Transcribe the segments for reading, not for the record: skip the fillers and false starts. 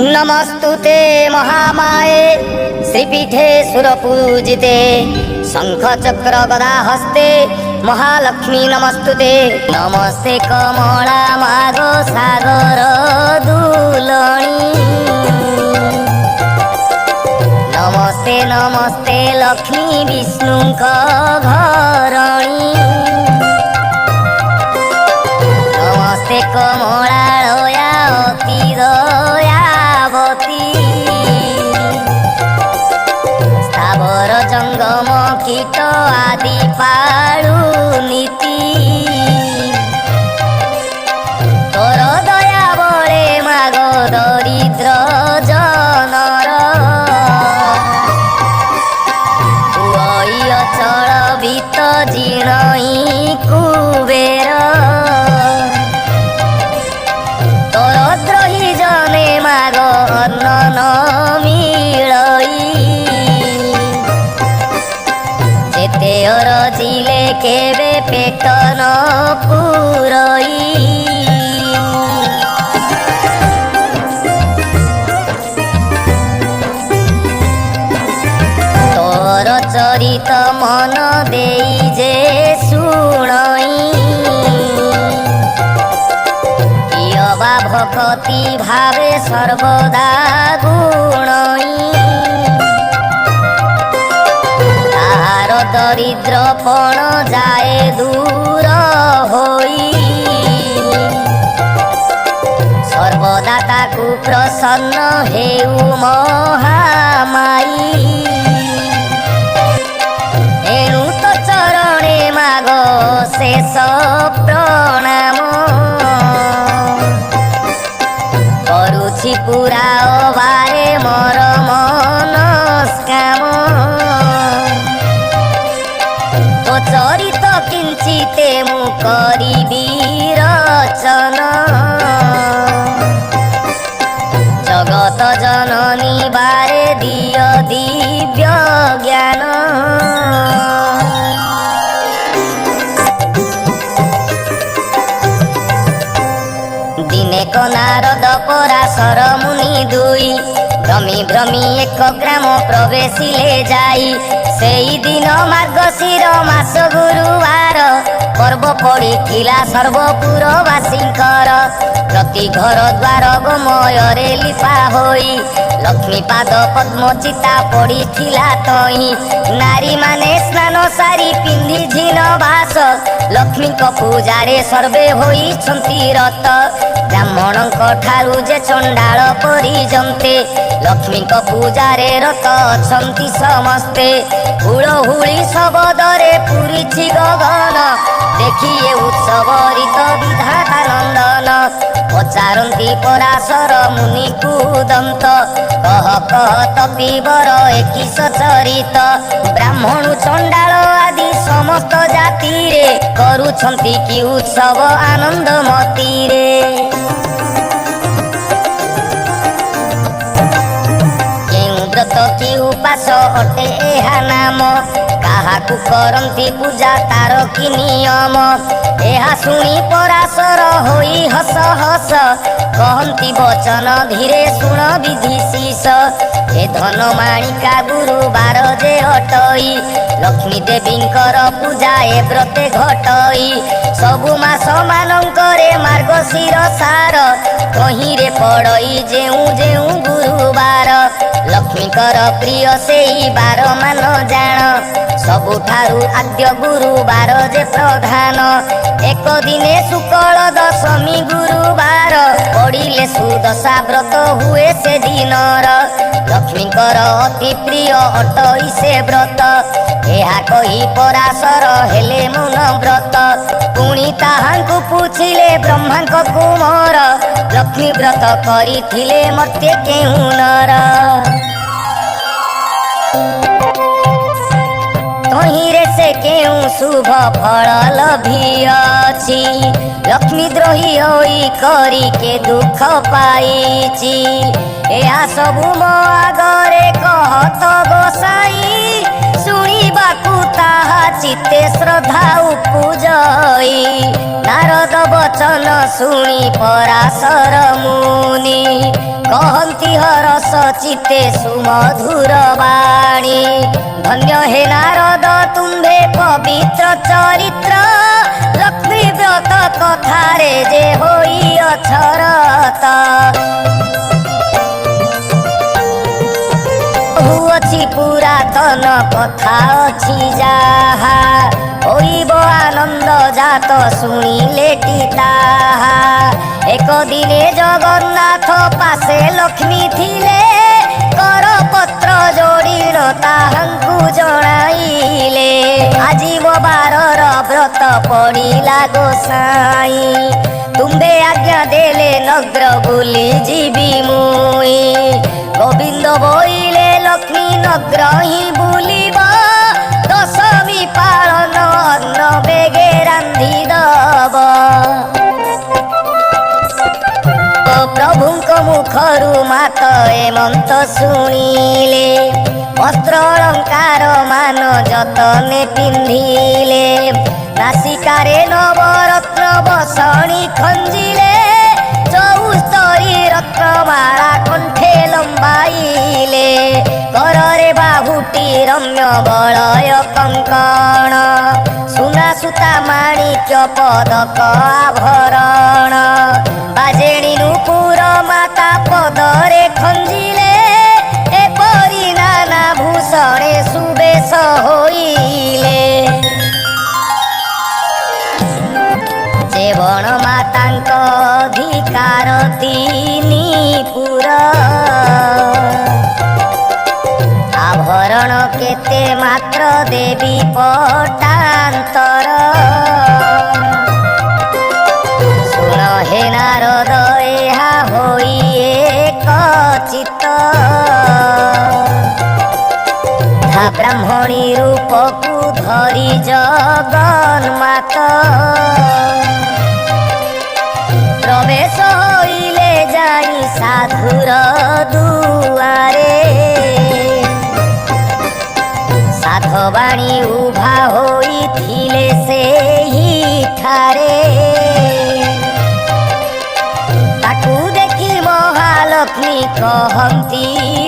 नमस्तुते महामाये श्रीपीठे सुरपूजिते शंख चक्र गदा हस्ते महालक्ष्मी नमस्तुते। नमस्ते कमला मागो सागर दुलणी नमस्ते नमस्ते लक्ष्मी विष्णुक घरणी नमस्ते कमलालया अति दयावती स्थावर जंगम कीट आदि पाळु नीति तोर दया बळे माग दरिद्र जनर अचल भीत जीर्णई कुबेर तोर द्रोही जने माग अन्न न मिलई जेते अरजिले केबे पेट न पुरई चरित मन देई जे सुणई यवा भक्ति भावे सर्वदा गुणई तार दरिद्र पण जाए दूर होई सर्वदा ताकु प्रसन्न हेउ महामाई शेष प्रणाम करुछि पूरा बारे मोर मनस्काम तो चरित किंचिते मु करिबी रचना जगत जननी बारे दिय दिव्य ज्ञान दिनेक नारद पराशर मुनि दुई भ्रमी भ्रमी एक ग्राम प्रवेशिले जाई सेई दिन मार्गशीर मास गुरुवार पर्व पड़िथिला सर्वपुरवासींकर प्रति घर द्वार गोमୟରେ लिपा होई लक्ष्मी पाद पद्म चिता पड़िथिला तई नारी माने स्नान सारी पिंधि झीन भास लक्ष्मी को पूजारे सर्वे होई छंती रत ब्राह्मणक ठारू जे चंडाल परिजंते लक्ष्मी को पूजारे रत अछंती समस्ते हुळहुळी शबदरे पुरीछि गगन देखिए उत्सव ऋत विधाता नंदन पचारंती पराशर मुनि कुदंत कह कह तपीवर एकिस चरित ब्राह्मण चंडाल आदि समस्त जाति रे करुछंती कि उत्सव आनंद मती रे व्रत कि उपास अटे एहा नाम काहाकु करंती पूजा तार कि नियम एहा सुनी पराशर होई हस हस कहंती वचन धीरे सुन विधि शीस ए धन माणिका गुरुवार जे अटई लक्ष्मी देवींकर पूजा ए व्रते घटई सबु मास मानंकरे मार्गशीर सार कहिरे पड़ई जेउ जेउ गुरुवार लक्ष्मीकर प्रिय सेई बार मान जान सबुठारु आद्य गुरुवार जे प्रधान एक दिने शुक्ल दशमी गुरुवार पड़िले सुदशा व्रत हुए से दिनर लक्ष्मीकर अति प्रिय अटई से व्रत एहा कही पराशर हेले मन व्रत पुणी ताहांकु पूछिले ब्रह्मांक कुमार लक्ष्मी व्रत करिथिले मर्त्य केहु नर तोहिरे से के କେଉଁ ଶୁଭ ଫଳ ଲଭିଅଛି। ଲକ୍ଷ୍ମୀ ଦ୍ରୋହୀ ହୋଇ କରି କେ ଦୁଃଖ ପାଇଛି। ଏହା ସବୁ ମୋ ଆଗରେ କହତ ଗୋସାଇଁ, ଶୁଣିବାକୁ ତାହା ଚିତ୍ତେ ଶ୍ରଦ୍ଧା ଉପୁଜଇ। ନାରଦ ବଚନ ଶୁଣି ପରାଶର ମୁନି, କହନ୍ତି ହରଷ ଚିତ୍ତେ ସୁମଧୁର ବାଣୀ। ଧନ୍ୟ ହେ ନାରଦ ତୁମ୍ଭେ ପବିତ୍ର ଚରିତ୍ର, ଲକ୍ଷ୍ମୀ ବ୍ରତ କଥାରେ ଯେ ହୋଇଅଛ ରତ। ଅଛି ପୁରାତନ କଥା ଅଛି ଯାହା, ହୋଇବ ଆନନ୍ଦ ଜାତ ଶୁଣିଲେଟି ତାହା। ଏକ ଦିନେ ଜଗନ୍ନାଥ ପାଶେ ଲକ୍ଷ୍ମୀ ଥିଲେ, କରପତ୍ର ଯୋଡ଼ିଣ ତାହାଙ୍କୁ ଜଣାଇଲେ। ଆଜି ମୋ ବାରର ବ୍ରତ ପଡ଼ିଲା ଗୋସାଇଁ, ତୁମ୍ଭେ ଆଜ୍ଞା ଦେଲେ ନଗ୍ର ବୁଲି ଯିବି ମୁଇଁ। ଗୋବିନ୍ଦ ବୋଇଲେ ଲକ୍ଷ୍ମୀ ନଗ୍ର ହିଁ ବୁଲିବ, ଦଶମୀ ପାଳନ ଅନ୍ନ ବେଗେ ରାନ୍ଧି ଦବ। ପ୍ରଭୁଙ୍କ ମୁଖରୁ ମାତ ଏମନ୍ତ ଶୁଣିଲେ, ବସ୍ତ୍ର ଅଳଙ୍କାର ମାନ ଯତନେ ପିନ୍ଧିଲେ। ନାସିକାରେ ନବରତ୍ନ ବସଣି ଖଞ୍ଜିଲେ, ଚଉସ୍ତରୀ ରତ୍ନମାଳା କଣ୍ଠେ ଲମ୍ବାଇଲେ। କରରେ ବାହୁଟି ରମ୍ୟ ବଳୟ କଙ୍କଣ, ସୁନା ସୁତା ମାଣିକ୍ୟ ପଦକ ଆଭରଣ। ବାଜେଣୀ ନୂପୁର ମାତା ପଦରେ ଖଞ୍ଜିଲେ, ଏପରି ନାନା ଭୂଷଣେ ସୁବେଶ ହୋଇଲେ। ବଣ ମାତାଙ୍କ ଅଧିକାର ତିନି ପୁର, ଆଭରଣ କେତେ ମାତ୍ର ଦେବୀ ପଟାନ୍ତର। ଶୁଣ ହେ ନାରଦ ଏହା ହୋଇ ଏକ ଚିତ୍ତ, ବ୍ରାହ୍ମଣୀ ରୂପକୁ ଧରି ଜଗନ୍ମାତ। ପ୍ରବେଶ ହୋଇଲେ ଯାଇ ସାଧୁର ଦୁଆରେ, ସାଧବାଣୀ ଉଭା ହୋଇଥିଲେ ସେହିଠାରେ। ତାକୁ ଦେଖି ମହାଲକ୍ଷ୍ମୀ କହନ୍ତି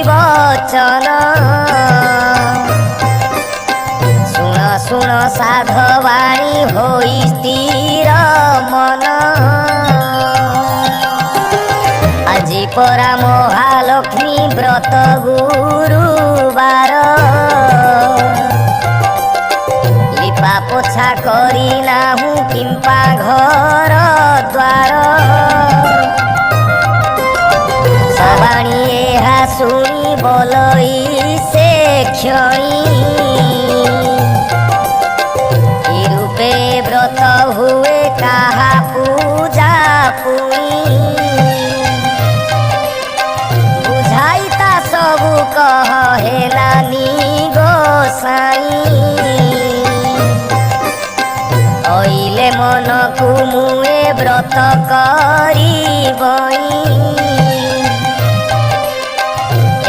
ବଚନ, ଶୁଣ ଶୁଣ ସାଧବାଣୀ ହୋଇ ସ୍ଥିର ମନ। ଆଜି ପରା ମହାଲକ୍ଷ୍ମୀ ବ୍ରତ ଗୁରୁବାର, ଲିପା ପୋଛା କରି ନାହୁଁ କିମ୍ପା ଘର ଦ୍ୱାର। ସବାଣୀ ଏହା ଶୁଣି ବୋଲଇ ସେ କ୍ଷଣି, କି ରୂପେ ବ୍ରତ ହୁଏ କାହା ପୂଜା ପୁଣି। ବୁଝାଇ ତା ସବୁ କହ ହେ ନାନୀ ଗୋସାଇଁ, କହିଲେ ମନକୁ ମୁଁ ଏ ବ୍ରତ କରିବଇଁ।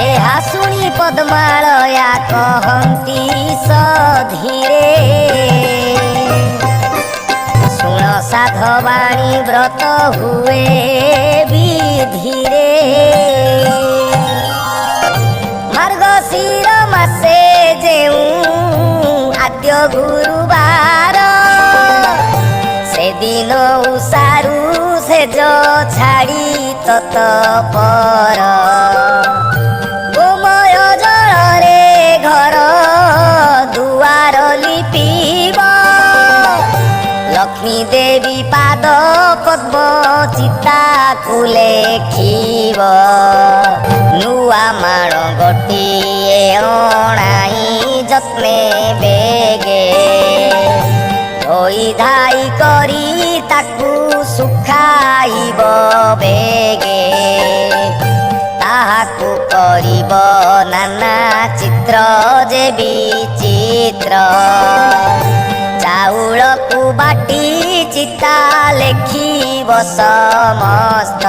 ଏହା ଶୁଣି ପଦ୍ମାଳୟା କହନ୍ତି ସଧୀରେ, ଶୁଣ ସାଧବାଣୀ ବ୍ରତ ହୁଏ ବିଧିରେ। ମାର୍ଗଶିର ମାସେ ଯେଉଁ ଆଦ୍ୟ ଗୁରୁବାର, ସେଦିନ ଉଷାରୁ ସେଜ ଛାଡ଼ି ତତପର। ଗୋମୟ ଜଳରେ ଘର ଦୁଆର ଲିପିବ, ଲକ୍ଷ୍ମୀ ଦେବୀ ପାଦ ପଦ୍ମ ଚିତାକୁ ଲେଖିବ। ନୂଆ ମାଣ ଗୋଟିଏ ଅଣାଇ ଯତ୍ନେ ବେଗେ, ଧୋଇ ଧାଇ କରି ତାକୁ ଶୁଖାଇବ ବେଗେ। ତାହାକୁ କରିବ ନାନା ଚିତ୍ର ଯେ ବିଚିତ୍ର, ଚାଉଳକୁ ବାଟି ଚିତା ଲେଖିବ ସମସ୍ତ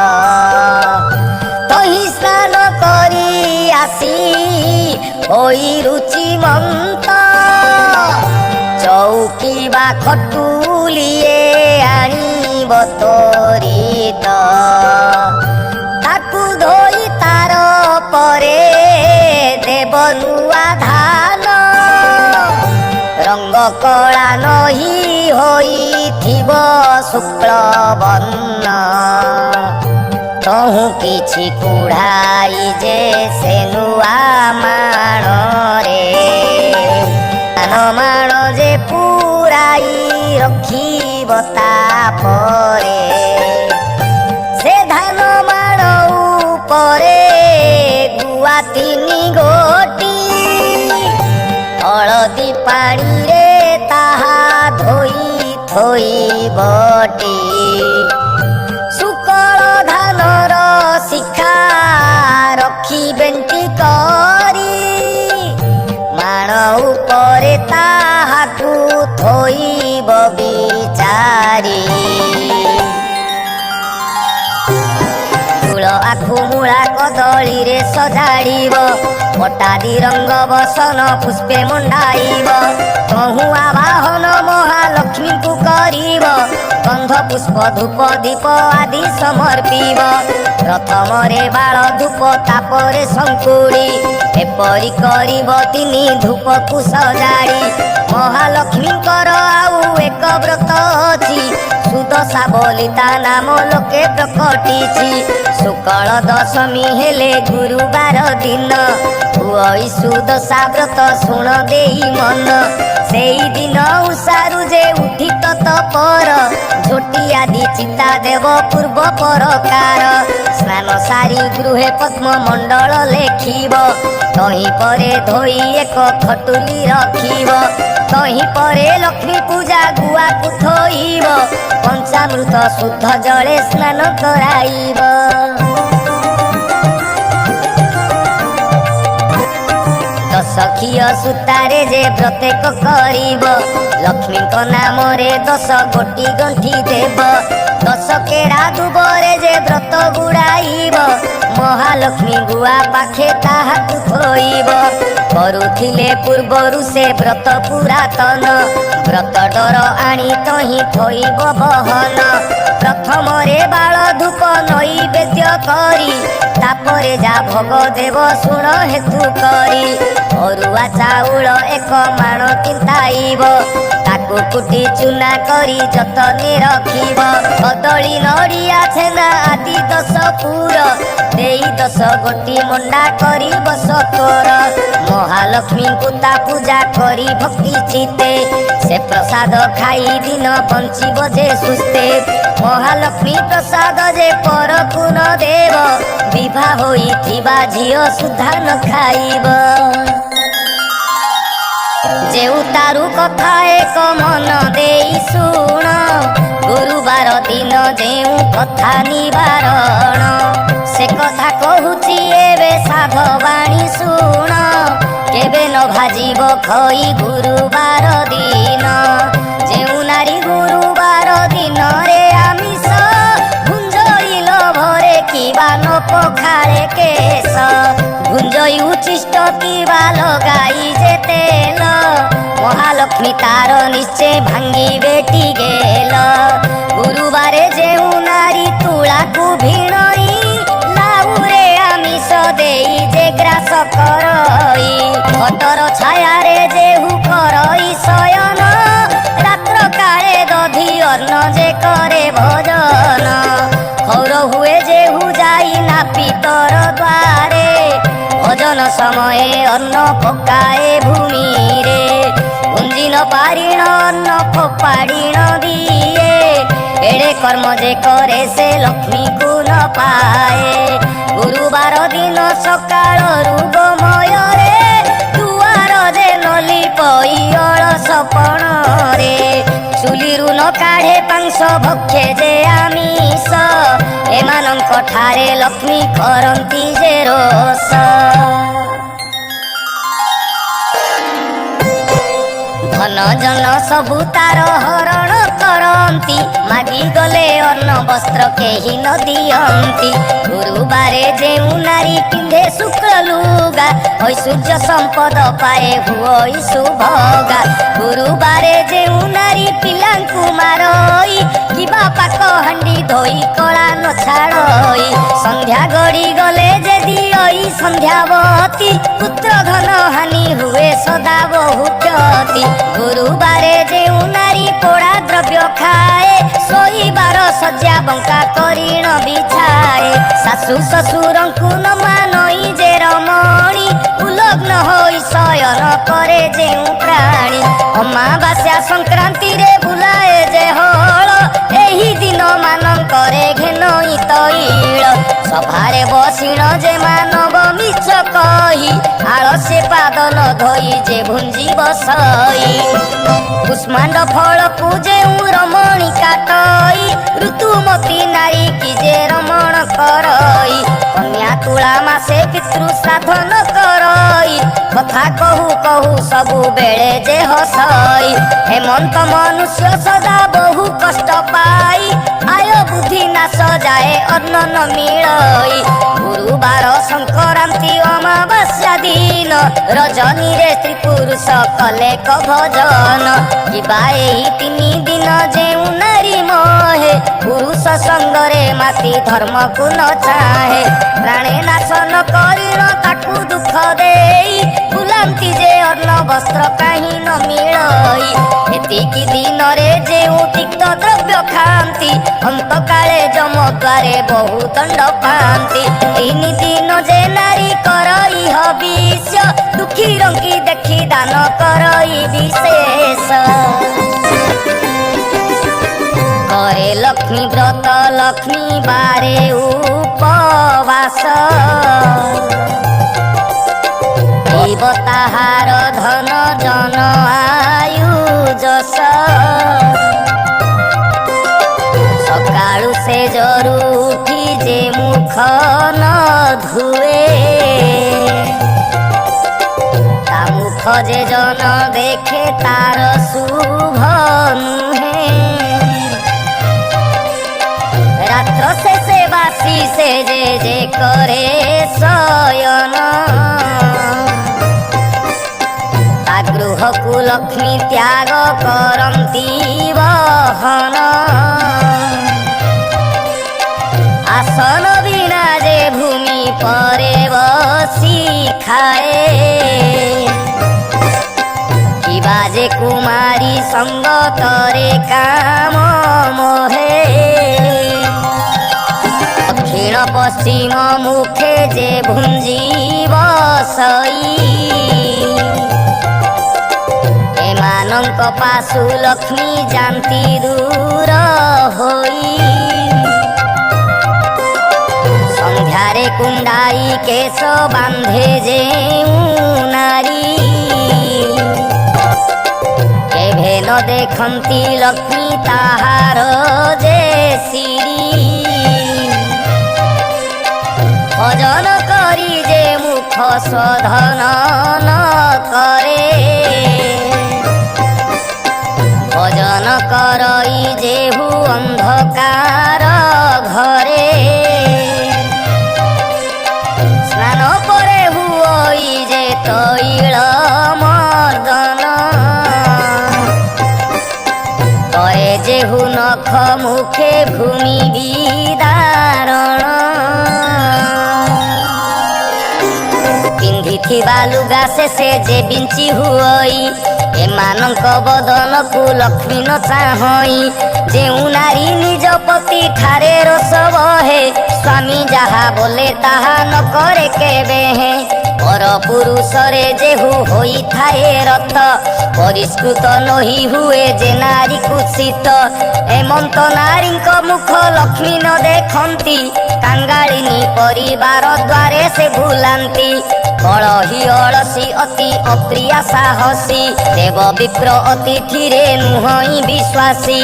ତହିଁ ସ୍ନାନ କରି ଆସି ହୋଇ ରୁଚିମନ୍ତ ଚୌକି ବା ଖଟୁଲିଏ ଆଣିବ ତୋରିତ ତାକୁ ଧୋଇ ତାର ପରେ ଦେବ ନୂଆ ଧାନ ରଙ୍ଗ କଳା ନହି ହୋଇଥିବ ଶୁକ୍ଳ ବର୍ଣ୍ଣ ତହୁଁ କିଛି କୁଢ଼ାଇ ଯେ ସେ ନୂଆ ମାଣରେ ମାଣ ଯେ ପୁରାଇ ରଖିବ ତାପରେ ସେ ଧାନ ମାଣ ଉପରେ ଗୁଆ 3 ଗୋଟି ହଳଦୀ ପାଣିରେ ତାହା ଧୋଇ ଥୋଇବଟି ଶୁକ୍ଳ ଧାନର ଶିଖା ରଖି ବେଣ୍ଟି କରି ମାଣ ଉପରେ ତାହାକୁ ଥୋଇବ ବିଚାରି ଫୁଳ ଆଖୁ ମୂଳା କଦଳୀରେ ସଜାଡ଼ିବ ପଟାଦି ରଙ୍ଗ ବସନ ପୁଷ୍ପେ ମଣ୍ଡାଇବ ତହୁଁ ଆବାହନ ମହାଲକ୍ଷ୍ମୀଙ୍କୁ କରିବ ଗନ୍ଧ ପୁଷ୍ପ ଧୂପ ଦୀପ ଆଦି ସମର୍ପିବ ପ୍ରଥମରେ ବାଳ ଧୂପ ତାପରେ ଶଙ୍କୁଡ଼ି ଏପରି କରିବ 3 ଧୂପକୁ ସଜାଡ଼ି ମହାଲକ୍ଷ୍ମୀଙ୍କର ଆଉ ଏକ ବ୍ରତ ଅଛି ସୁଦଶା ବୋଲି ତା ନାମ ଲୋକେ ପ୍ରକଟିଛି ଶୁକ୍ଳ ଦଶମୀ ହେଲେ ଗୁରୁବାର ଦିନ ହୁଅଇ ସୁଦଶା ବ୍ରତ ଶୁଣ ଦେଇ ମନ ସେଇଦିନ ଉଷାରୁ ଯେ ଉଠି ତତ୍ପର ଝୋଟି ଆଦି ଚିତା ଦେବ ପୂର୍ବ ପ୍ରକାର ସ୍ନାନ ସାରି ଗୃହେ ପଦ୍ମ ମଣ୍ଡଳ ଲେଖିବ ତହିଁ ପରେ ଧୋଇ ଏକ ଖଟୁଲି ରଖିବ ତହିଁ ପରେ ଲକ୍ଷ୍ମୀ ପୂଜା ଗୁଆକୁ ଥୋଇବ ପଞ୍ଚାମୃତ ଶୁଦ୍ଧ ଜଳେ ସ୍ନାନ କରାଇବ ଦଶଖିଅ ସୂତାରେ ଯେ ପ୍ରତ୍ୟେକ କରିବ ଲକ୍ଷ୍ମୀଙ୍କ ନାମରେ 10 ଗୋଟି ଗଣ୍ଠି ଦେବ 10 କେଡ଼ା ଦୁବରେ ଯେ ବ୍ରତ ଗୁଡ଼ାଇବ ମହାଲକ୍ଷ୍ମୀ ଗୁଆ ପାଖେ ତାହାକୁ ଥୋଇବ କରୁଥିଲେ ପୂର୍ବରୁ ସେ ବ୍ରତ ପୁରାତନ ବ୍ରତ ଡର ଆଣି ତହିଁ ଥୋଇବ ବହନ ପ୍ରଥମରେ ବାଳ ଧୂପ ନୈବେଦ୍ୟ କରି ତାପରେ ଯା ଭୋଗ ଦେବ ଶୁଣ ହେତୁ କରି ଅରୁଆ ଚାଉଳ 1 ମାଣ ତିନ୍ତାଇବ ତାକୁ କୁଟି ଚୁନା କରି ଯତନେ ରଖିବ କଦଳୀ ନଡ଼ିଆ ଛେନା ଆଦି 10 ପୁର ଦେଇ 10 ଗୋଟି ମଣ୍ଡା କରିବ ସତୋର ମହାଲକ୍ଷ୍ମୀଙ୍କୁ ତା ପୂଜା କରି ଭକ୍ତି ଚିତେ ସେ ପ୍ରସାଦ ଖାଇ ଦିନ ବଞ୍ଚିବ ଯେ ସୁସ୍ଥେ ମହାଲକ୍ଷ୍ମୀ ପ୍ରସାଦ ଯେ ପରକୁ ନ ଦେବ ବିଭା ହୋଇଥିବା ଝିଅ ସୁଦ୍ଧା ନ ଖାଇବ ଯେଉଁ ତାରୁ କଥା ଏକ ମନ ଦେଇ ଶୁଣ ଗୁରୁବାର ଦିନ ଯେଉଁ କଥା ନିବାରଣ ସେ କଥା କହୁଛି ଏବେ ସାଧବାଣୀ ଶୁଣ କେବେ ନ ଭାଜିବ ଖଇ ଗୁରୁବାର ଦିନ ଯେଉଁ ନାରୀ ଗୁରୁବାର ଦିନରେ ଆମିଷ ଭୁଞ୍ଜଇଲ ଭରେ କିବା ନ ପଖାଳେ କେଶ ଭୁଞ୍ଜଇ ଉଚ୍ଚିଷ୍ଟ କିବା ଲଗାଇ ଯେ ତେଲ ମହାଲକ୍ଷ୍ମୀ ତାର ନିଶ୍ଚେ ଭାଙ୍ଗିବେ ଟିଗେଲ ଗୁରୁବାରେ ଯେଉଁ ନାରୀ ତୁଳାକୁ ଭିଣଇ ଲାଉରେ ଆମିଷ ଦେଇ ଯେ ଗ୍ରାସ କରଇ ଘଟର ଛାୟାରେ ଯେହୁ କରଇ ଶୟନ ରାତ୍ର କାଳେ ଦଧି ଅନ୍ନ ଯେ କରେ ଭଜନ ଖୌର ହୁଏ ଯେହୁ ଯାଇ ନା ପିତର ଦ୍ୱାରେ ଭଜନ ସମୟେ ଅନ୍ନ ପକାଏ ଭୂମିରେ ଗୁଞ୍ଜି ନ ପାରିଣ ଅନ୍ନ ଫୋପାଡ଼ି ନ ଦିଏ ଏଡ଼େ କର୍ମ ଯେ କରେ ସେ ଲକ୍ଷ୍ମୀକୁ ନ ପାଏ ଗୁରୁବାର ଦିନ ସକାଳରୁ ଗୋମୟରେ ଦୁଆର ଯେ ନଲି ପଇ ଅଳସ ପଣରେ ଚୁଲିରୁ ନ କାଢ଼େ ପାଂଶ ଭକ୍ଷେ ଯେ ଆମିଷ ଏମାନଙ୍କ ଠାରେ ଲକ୍ଷ୍ମୀ କରନ୍ତି ଯେ ରୋଷ धन जन सबु तार हरण करती मागी गले अन्न वस्त्र केही न दियंती गुरुबारे जेउ नारी पिंधे शुक्ल लुगा ऐश्वर्य संपद पाए हुई सुभगा गुरुबारे जेउ नारी पिलांकु मारई किबा पाक हांडी धोई कला न छाड़ई संध्या गड़ी गले जे दियई संध्यावती पुत्र धन हानि हुए सदा बहु क्षति गुरुबारे जेउ नारी पोड़ा द्रव्य खाए सोईबार सज्जा बंका करीण बिछाए शाशु शशुरंकु न मानई जे रमणी उलग्न होई शयन करे जेउ प्राणी अमावास्या संक्रांति रे बुलाए जे हल एही दिन मानंकरे घेनई तैल सभारे बसिण जे मानव मिछ कही आलस्य पाद न धोई जे भुंजी बसई कुष्मांड फल पूजे रमणी काटई ऋतुमती नारी की जे रमण करई कन्या तुला मासे पितृ साधन करई कथा कहू कहू सबु बेले जे हसई हेमंत मनुष्य सदा बहु कष्ट पाई आय बुद्धि नाश जाए अन्न न मिलई गुरुबार संक्रांति अमावास्या दिन रजनी रे स्त्री पुरुष कले क भजन किबा एही तिनि दिन जेउ नारी मोहे पुरुष संगरे माती धर्म को न चाहे प्राणे नाश न करिण ताकू दुख देई बुलांती जे अन्न वस्त्र काहि न मिलई एतिकी दिन रे जेउ तिक्त द्रव्य खांती अंत काले जम द्वारे बहु दंड पांती तीन दिन जे नारी करई हविष दुखी रंकी देखी दान करई विशेष करे लक्ष्मी व्रत लक्ष्मी बारे उपवास देव ताहार धन जन आयु जस सकाळु से जरू उठी जे मुख न धुए ता मुख जे जन देखे तार शुभ नुहे रात्र से बासी से जे करे शयन ता गृह को लक्ष्मी त्याग करंती वहन आसन बिना जे भूमि परे बसी खाए किबा जे कुमारी संग तरे काम मोहे दक्षिण पश्चिम मुखे जे भुंजी बसई एमानंक पासु लक्ष्मी जानती दूर होई संध्यारे कुंडाई केश बांधे जे नारी केभे न देखंती लक्ष्मी ताहार जे सिरी भजन करी जे मुख शोधन न करे भजन करई जेहु अंधकार घरे स्नान परे हुई जे तैल मर्दन करे जेहु नख मुखे भूमि विदारण पिंधिथिबा लुगा से जे बिंची हुई एमानंक बदन को लक्ष्मी न चाहई जेउ नारी निज पति ठारे रोष बहे स्वामी जहा बोले ताहा न करे केबे हे पर पुरुष रे जेहु होई थाए रथ परिष्कृत नही हुए जे नारी कुत्सित हेमंत नारी मुख लक्ष्मी न देखंती कांगालिनी परिवार द्वारे से भूलांती कलही अलसी अति अप्रिया साहसी देव विप्र अतिथि रे नुहई विश्वासी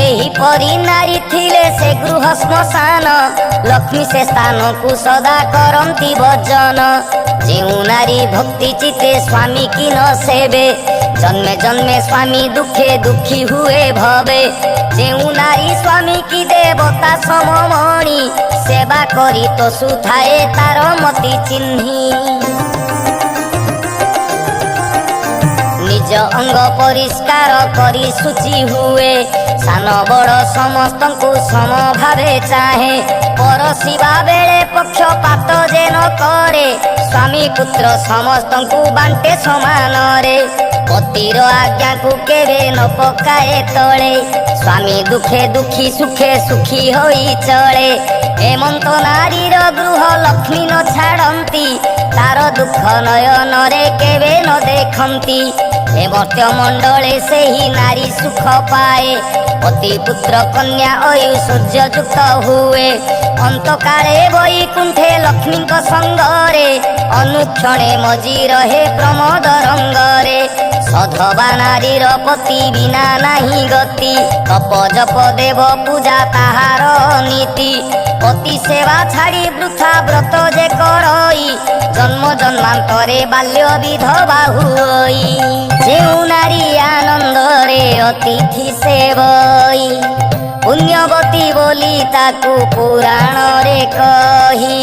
एही परी नारी थिले से गृह श्मशान लक्ष्मी से स्थान को सदा करंती भजन ଯେଉଁ ନାରୀ ଭକ୍ତି ଚିତେ ସ୍ୱାମୀ କି ନ ସେବେ ଜନ୍ମେ ଜନ୍ମେ ସ୍ୱାମୀ ଦୁଃଖେ ଦୁଃଖୀ ହୁଏ ଭବେ। ଯେଉଁ ନାରୀ ସ୍ୱାମୀ କି ଦେବତା ସମମଣି ସେବା କରି ତୋଷୁଥାଏ ତାର ମତି ଚିହ୍ନି। ନିଜ ଅଙ୍ଗ ପରିଷ୍କାର କରି ଶୁଚି ହୁଏ ସାନ ବଡ଼ ସମସ୍ତଙ୍କୁ ସମଭାବେ ଚାହେଁ। ପରଶିବା ବେଳେ ପକ୍ଷପାତ ଯେ ନ କରେ ସ୍ୱାମୀ ପୁତ୍ର ସମସ୍ତଙ୍କୁ ବାଣ୍ଟେ ସମାନରେ। ପତିର ଆଜ୍ଞାକୁ କେବେ ନ ପକାଏ ତଳେ ସ୍ୱାମୀ ଦୁଃଖେ ଦୁଃଖୀ ସୁଖେ ସୁଖୀ ହୋଇ ଚଳେ। ଏମନ୍ତ ନାରୀର ଗୃହ ଲକ୍ଷ୍ମୀ ନ ଛାଡ଼ନ୍ତି ତାର ଦୁଃଖ ନୟନରେ କେବେ ନ ଦେଖନ୍ତି। ଏ ମର୍ତ୍ତ୍ୟ ମଣ୍ଡଳେ ସେହି ନାରୀ ସୁଖ ପାଏ ପତି ପୁତ୍ର କନ୍ୟା ଐଶ୍ୱର୍ଯ୍ୟ ଯୁକ୍ତ ହୁଏ। ଅନ୍ତକାଳେ ବୈକୁଣ୍ଠେ ଲକ୍ଷ୍ମୀଙ୍କ ସଙ୍ଗରେ ଅନୁକ୍ଷଣେ ମଜି ରହେ ପ୍ରମୋଦ ରଙ୍ଗରେ। ସଧବା ନାରୀର ପତି ବିନା ନାହିଁ ଗତି ତପ ଜପ ଦେବ ପୂଜା ତାହାର ନୀତି। ପତି ସେବା ଛାଡ଼ି ବୃଥା ବ୍ରତ ଯେ କରଇ ଜନ୍ମ ଜନ୍ମାନ୍ତରେ ବାଲ୍ୟ ବିଧବା ହୁଇ। ଯେଉଁ ନାରୀ ଆନନ୍ଦରେ ଅତିଥି ସେବଇ ପୁଣ୍ୟବତୀ ବୋଲି ତାକୁ ପୁରାଣରେ କହି।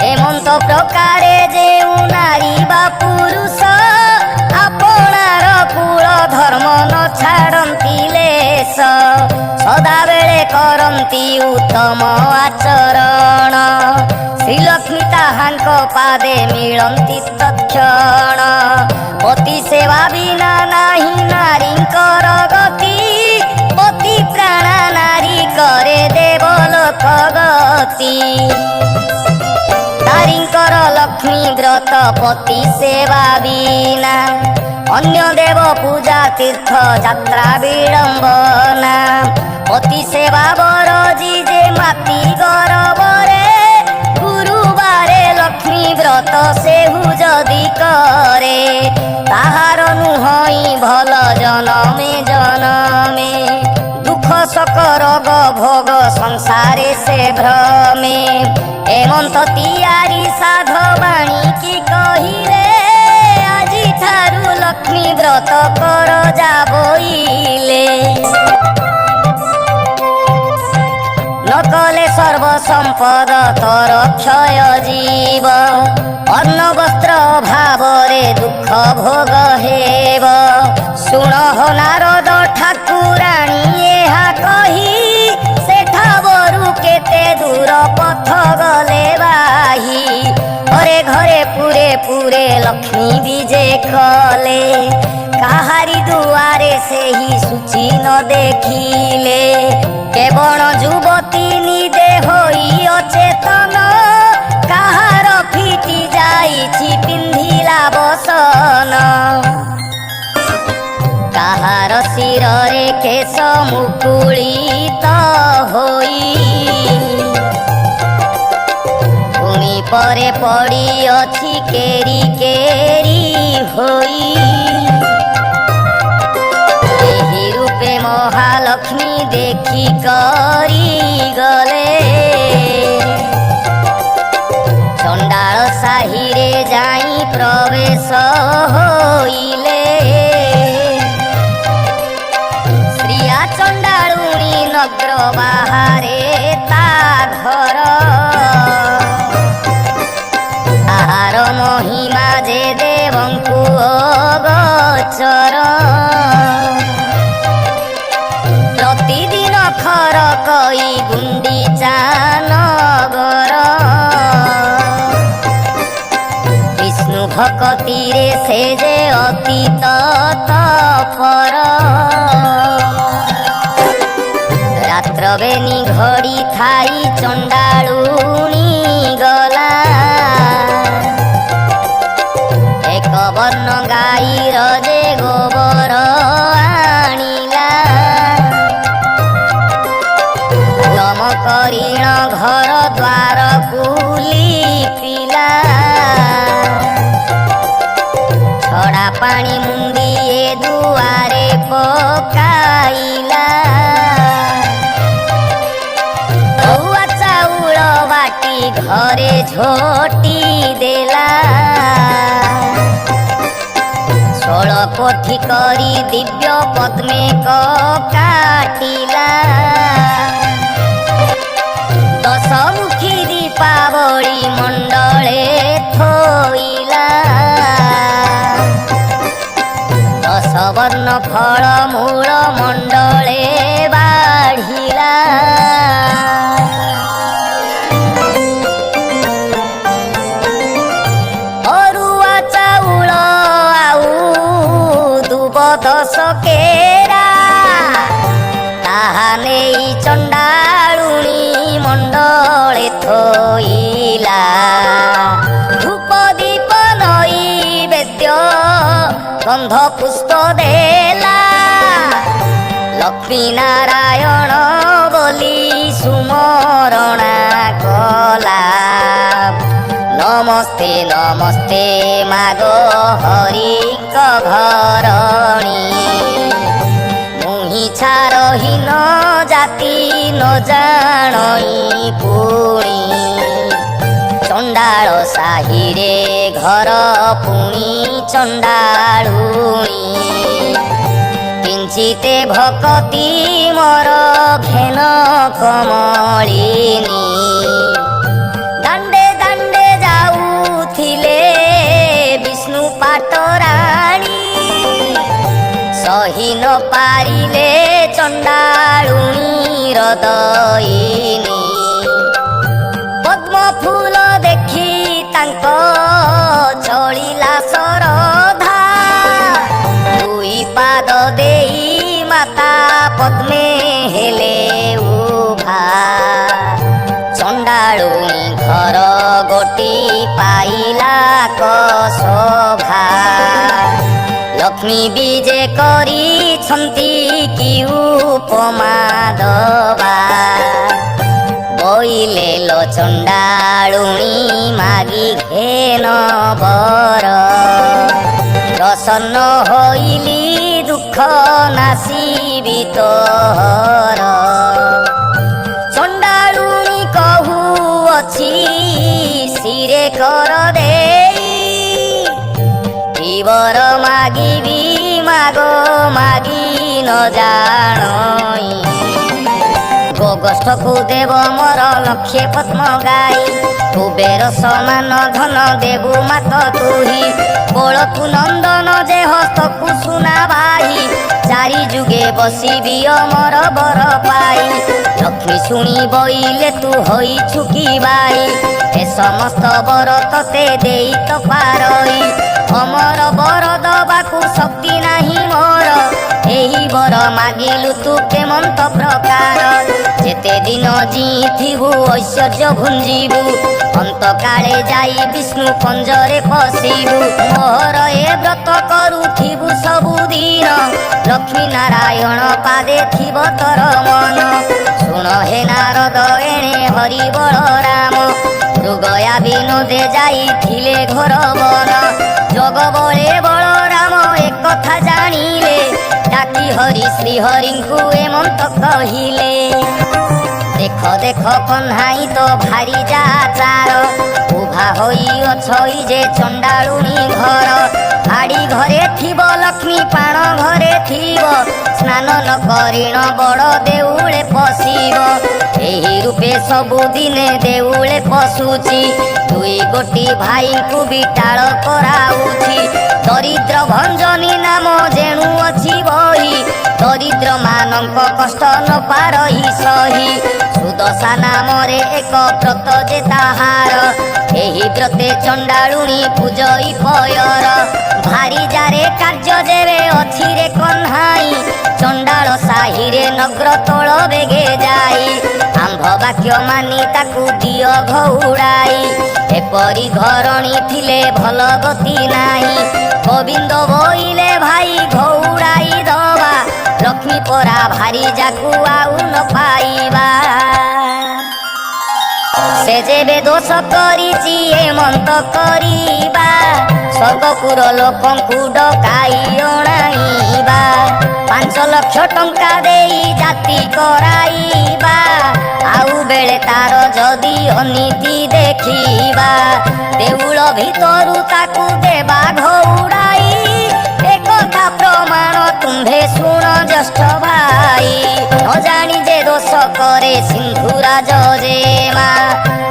ଏମନ୍ତ ପ୍ରକାରେ ଯେଉଁ ନାରୀ ବା ପୁରୁଷ ଆପଣାର କୁଳ ଧର୍ମ ନ ଛାଡ଼ନ୍ତି ଲେଶ ସଦାବେଳେ କରନ୍ତି ଉତ୍ତମ ଆଚରଣ। ଶ୍ରୀଲକ୍ଷ୍ମୀ ତାହାଙ୍କ ପାଦେ ମିଳନ୍ତି ତତ୍କ୍ଷଣ। ପତି ସେବା ବିନା ନାହିଁ ନାରୀଙ୍କର ଗତି ପତି ପ୍ରାଣା ନାରୀ କରେ ଦେବଲୋକ ଗତି। ନାରୀଙ୍କର ଲକ୍ଷ୍ମୀ ବ୍ରତ ପତି ସେବା ବିନା ଅନ୍ୟ ଦେବ ପୂଜା ତୀର୍ଥ ଯାତ୍ରା ବିଡ଼ମ୍ବନା। ପତି ସେବା ବର ଯେ ମାତି ଗରବରେ ଗୁରୁବାରେ ଲକ୍ଷ୍ମୀ ବ୍ରତ ସେହୁ ଯଦି କରେ ତାହାର ନୁହଁଇ ଭଲ ଜନମେ ଜନମେ। ଦୁଃଖ ଶୋକ ରୋଗ ଭୋଗ ସଂସାରେ ସେ ଭ୍ରମେ। ଏମନ୍ତ ତିଆରି ସାଧବାଣୀ କି କହିଲେ ଆଜିଠାରୁ ଲକ୍ଷ୍ମୀ ବ୍ରତ କର ଯାବଇଲେ। ନକଲେ ସର୍ବ ସମ୍ପଦ ତୋର କ୍ଷୟ ଯିବ ଅନ୍ନ ବସ୍ତ୍ର ଅଭାବରେ ଦୁଃଖ ଭୋଗ ହେବ। ଶୁଣ ହୋ ନାରଦ ଠାକୁରାଣୀ ଏହା କହି ସେଠା ବରୁ କେତେ ଦୂର ପଥ ଗଲେ ବାହି। ଘରେ ଘରେ ପୁରେ ପୁରେ ଲକ୍ଷ୍ମୀ ବିଜେ କଲେ କାହାରି ଦୁଆରେ ସେହି ସୂଚି ନ ଦେଖିଲେ। କେବଳ ଯୁବତୀ ନିଦେ ହୋଇ ଅଚେତନ କାହାର ଫିଟି ଯାଇଛି ପିନ୍ଧିଲା ବସନ। କାହାର ଶିରରେ କେଶ ମୁକୁଳିତ ହୋଇ ପୁଣି ପରେ ପଡ଼ିଅଛି କେରି କେରି ହୋଇ। ଏହି ରୂପେ ମହାଲକ୍ଷ୍ମୀ ଦେଖି କରି ଗଲେ ଚଣ୍ଡାଳ ସାହିରେ ଯାଇ ପ୍ରବେଶ ହୋଇଲେ। ଶ୍ରିୟା ଚଣ୍ଡାଳୁଣୀ ନଗ୍ର ବାହାରେ ତା ଘର ତାହାର ମହିମା ଯେ ଦେବଙ୍କୁ ଅଗୋଚର। ପ୍ରତିଦିନ ଖର କଇ ଗୁଣ୍ଡିଚା ନଗର ବିଷ୍ଣୁ ଭକତିରେ ସେ ଯେ ଅତୀତ ତପର। ରାତ୍ର ବେନି ଘଡ଼ି ଥାଇ ଚଣ୍ଡାଳୁଣୀ ଗଲା ଏକ ବର୍ଣ୍ଣ ଗାଈର ଯେ ଗୋବର ଆଣିଲା। କରିଣ ଘର ଦ୍ୱାରକୁ ଲିପିଲା ଛଡ଼ା ପାଣି ମୁଣ୍ଡିଏ ଦୁଆରେ ପକାଇଲା। ଚାଉଳ କାଟି ଘରେ ଝୋଟି ଦେଲା। ଷୋଳ କୋଠି କରି ଦିବ୍ୟ ପଦ୍ମେକ କାଟିଲା। ଦଶମୁଖୀ ଦୀପାବଳି ମଣ୍ଡଳେ ଥୋଇଲା। ଦଶବର୍ଣ୍ଣ ଫଳ ମୂଳ ମଣ୍ଡଳେ ବାଢ଼ିଲା। ଅରୁଆ ଚାଉଳ ଆଉ ଦୁବ 10 କେରା ତାହା ନେଇ ଚଣ୍ଡାଳୁଣୀ ମଣ୍ଡଳେ ଥୋଇଲା। ଧୂପ ଦୀପ ନୈବେଦ୍ୟ ଗନ୍ଧ ପୁଷ୍ପ ଦେଲା। ଲକ୍ଷ୍ମୀ ନାରାୟଣ ବୋଲି ସୁମରଣା କଲା। ନମସ୍ତେ ନମସ୍ତେ ମାଗ ହରିଙ୍କ ଘରଣୀ। ମୁହିଁ ଛାରହୀନ ଜାତି ନ ଜାଣଇ ପୁଣି। ଚଣ୍ଡାଳ ସାହିରେ ଘର ପୁଣି ଚଣ୍ଡାଳୁଣୀ। କିଞ୍ଚିତେ ଭକତି ମୋର ଘେନ କମଳିନୀ। ଦାଣ୍ଡେ ଦାଣ୍ଡେ ଯାଉଥିଲେ ବିଷ୍ଣୁ ପାଟରାଣୀ। ସହି ନ ପାରିଲେ ଚଣ୍ଡାଳୁଣୀର ଦଇନୀ। ପଦ୍ମ ଫୁଲ ଦେଖି ତାଙ୍କ ଚଳିଲା ଶରଧା। ଦୁଇ ପାଦ ଦେଇ ମାତା ପଦ୍ମେ ହେଲେ ଉଭା। ଚଣ୍ଡାଳୁଣୀ ଘର ଗୋଟି ପାଇଲା ଶୋଭା। ଲକ୍ଷ୍ମୀ ବିଜେ କରିଛନ୍ତି କି ଉପମା ଦବା। ବୋଇଲେ ଲୋ ଚଣ୍ଡାଳୁଣୀ ମାଗି ଘେନ ବର। ପ୍ରସନ୍ନ ହୋଇଲି ଦୁଃଖ ନାସିବି ତୋର। ଚଣ୍ଡାଳୁଣୀ କହୁଅଛି ଶିରେ କର ଦେଇ। ବର ମାଗିବି ମାଗ ମାଗି ନ ଜାଣଇ। ଗୋଗଷ୍ଠକୁ ଦେବ ମୋର ଲକ୍ଷେ ପଦ୍ମ ଗାଈ। କୁବେର ସମାନ ଧନ ଦେବୁ ମାତ ତୁହି। କୋଳକୁ ନନ୍ଦନ ଯେ ହସ୍ତକୁ ସୁନା ବାହି। ଚାରି ଯୁଗେ ବସିବି ଅମର ବର ପାଇ। ଲକ୍ଷ୍ମୀ ଶୁଣି ବୋଇଲେ ତୁ ହୋଇଛୁ କି ବାଇ। ଏ ସମସ୍ତ ବର ତତେ ଦେଇ ତ ପାରଇ। ଅମର ବର ଦବାକୁ ଶକ୍ତି ନାହିଁ ମୋର। ଏହି ବର ମାଗିଲୁ ତୁ କେମନ୍ତ ପ୍ରକାର। ଯେତେ ଦିନ ଜିଇଥିବୁ ଐଶ୍ୱର୍ଯ୍ୟ ଭୁଞ୍ଜିବୁ। ଅନ୍ତକାଳେ ଯାଇ ବିଷ୍ଣୁ ପଞ୍ଜରେ ପଶିବୁ। ମୋର ଏ ବ୍ରତ କରୁଥିବୁ ସବୁଦିନ। ଲକ୍ଷ୍ମୀ ନାରାୟଣ ପାଦେ ଥିବ ତୋର ମନ। ଶୁଣ ହେ ନାରଦ ଏଣେ ହରି ବଳରାମ। ମୃଗୟା ବିନୋଦେ ଯାଇଥିଲେ ଘୋର ବନ। ଯୋଗ ବଳେ ବଳରାମ ଏକଥା ଜାଣିଲେ। ଡାକି ହରି ଶ୍ରୀ ହରିଙ୍କୁ ଏମନ୍ତ କହିଲେ। ଦେଖ ଦେଖ କହ୍ନାଇ ତ ଭାରି ଯାଚାର। ଉଭା ହୋଇଅଛଇ ଯେ ଚଣ୍ଡାଳୁଣୀ ଘର। ହାଡ଼ି ଘରେ ଥିବ ଲକ୍ଷ୍ମୀ ପାଣ ଘରେ ଥିବ। ସ୍ନାନ ନ କରିଣ ବଡ଼ ଦେଉଳେ ପଶିବ। ଏହି ରୂପେ ସବୁଦିନେ ଦେଉଳେ ପଶୁଛି। ଦୁଇ ଗୋଟି ଭାଇଙ୍କୁ ବିଟାଳ କରାଉଛି। ଦରିଦ୍ର ଭଞ୍ଜନୀ ନାମ ଯେଣୁ ଅଛି ବହି। ଦରିଦ୍ର ମାନଙ୍କ କଷ୍ଟ ନ ପାରହି ସହି। ସୁଦଶା ନାମରେ ଏକ ବ୍ରତ ଯେ ତାହାର। ଏହି ବ୍ରତେ ଚଣ୍ଡାଳୁଣୀ ପୂଜଇ ପୟର। ଭାରି ଯାରେ କାର୍ଯ୍ୟ ଯେବେ ଅଛି ରେ କହ୍ନାଇ। ଚଣ୍ଡାଳ ସାହିରେ ନଗ୍ର ତୋଳ ବେଗେ ଯାଇ। ଆମ୍ଭ ବାକ୍ୟ ମାନି ତାକୁ ଦିଅ ଘଉଡ଼ାଇ। ଏପରି ଘରଣୀ ଥିଲେ ଭଲ ଗତି ନାହିଁ। ଗୋବିନ୍ଦ ବୋଇଲେ ଭାଇ ଘଉଡ଼ାଇ ଦବା। ଲକ୍ଷ୍ମୀ ପରା ଭାରି ଯାକୁ ଆଉ ନ ପାଇବା। ସେ ଯେବେ ଦୋଷ କରିଛି ଏମନ୍ତ କରିବା। ସ୍ୱର୍ଗପୁର ଲୋକଙ୍କୁ ଡକାଇ ଅଣାଇବା 5 ଲକ୍ଷ ଟଙ୍କା ଦେଇ ଜାତି କରାଇବା ଆଉ ବେଳେ ତାର ଯଦି ଅନୀତି ଦେଖିବା ଦେଉଳ ଭିତରୁ ତାକୁ ଦେବା ଘଉଡ଼ାଇ ଏକଥା ପ୍ରମାଣ ତୁମ୍ଭେ ଶୁଣ ଜ୍ୟେଷ୍ଠ ଭାଇ ନ ଜାଣି ଯେ ଦୋଷ କରେ ସିନ୍ଧୁରାଜ ଜେମା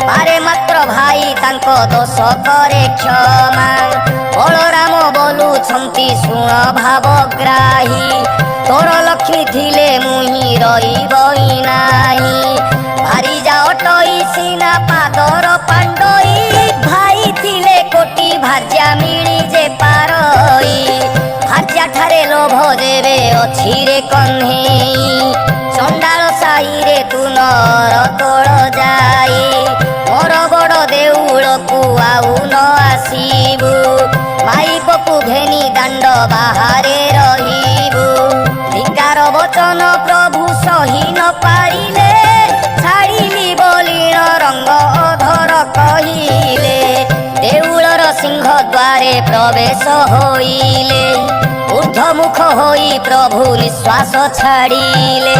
ପାରେ ମାତ୍ର ଭାଇ ତାଙ୍କ ଦୋଷ କରେ କ୍ଷମା ବଳରାମ ବୋଲୁଛନ୍ତି ଶୁଣ ଭାବଗ୍ରାହୀ ତୋର ଲକ୍ଷ୍ମୀ ଥିଲେ ମୁହିଁ ରହିବଇ ନାହିଁ ଭାରି ଯା ଅଟଇ ସିନା ପାଦର ପାଣ୍ଡଇ ଭାଇ ଥିଲେ କୋଟି ଭାର୍ଯ୍ୟା ମିଳି ଯେ ପାରଇ ଭାର୍ଯ୍ୟା ଠାରେ ଲୋଭ ଯେବେ ଅଛି ରେ କହ୍ନେଇ ଚଣ୍ଡାଳ ସାହିରେ ତୁ ନର ତୋଳ ଯାଇ ମୋର ବଡ଼ ଦେଉଳକୁ ଆଉ ନ ଆସିବୁ ମାଇପକୁ ଘେନି ଦାଣ୍ଡ ବାହାରେ ରହିବୁ ଧିକାର ବଚନ ପ୍ରଭୁ ସହି ନ ପାରିଲେ ଛାଡ଼ିଲି ବଲିଣ ରଙ୍ଗ ଅଧର କହିଲେ ଦେଉଳର ସିଂହ ଦ୍ୱାରେ ପ୍ରବେଶ ହୋଇଲେ ଊର୍ଦ୍ଧ୍ୱମୁଖ ହୋଇ ପ୍ରଭୁ ନିଶ୍ୱାସ ଛାଡ଼ିଲେ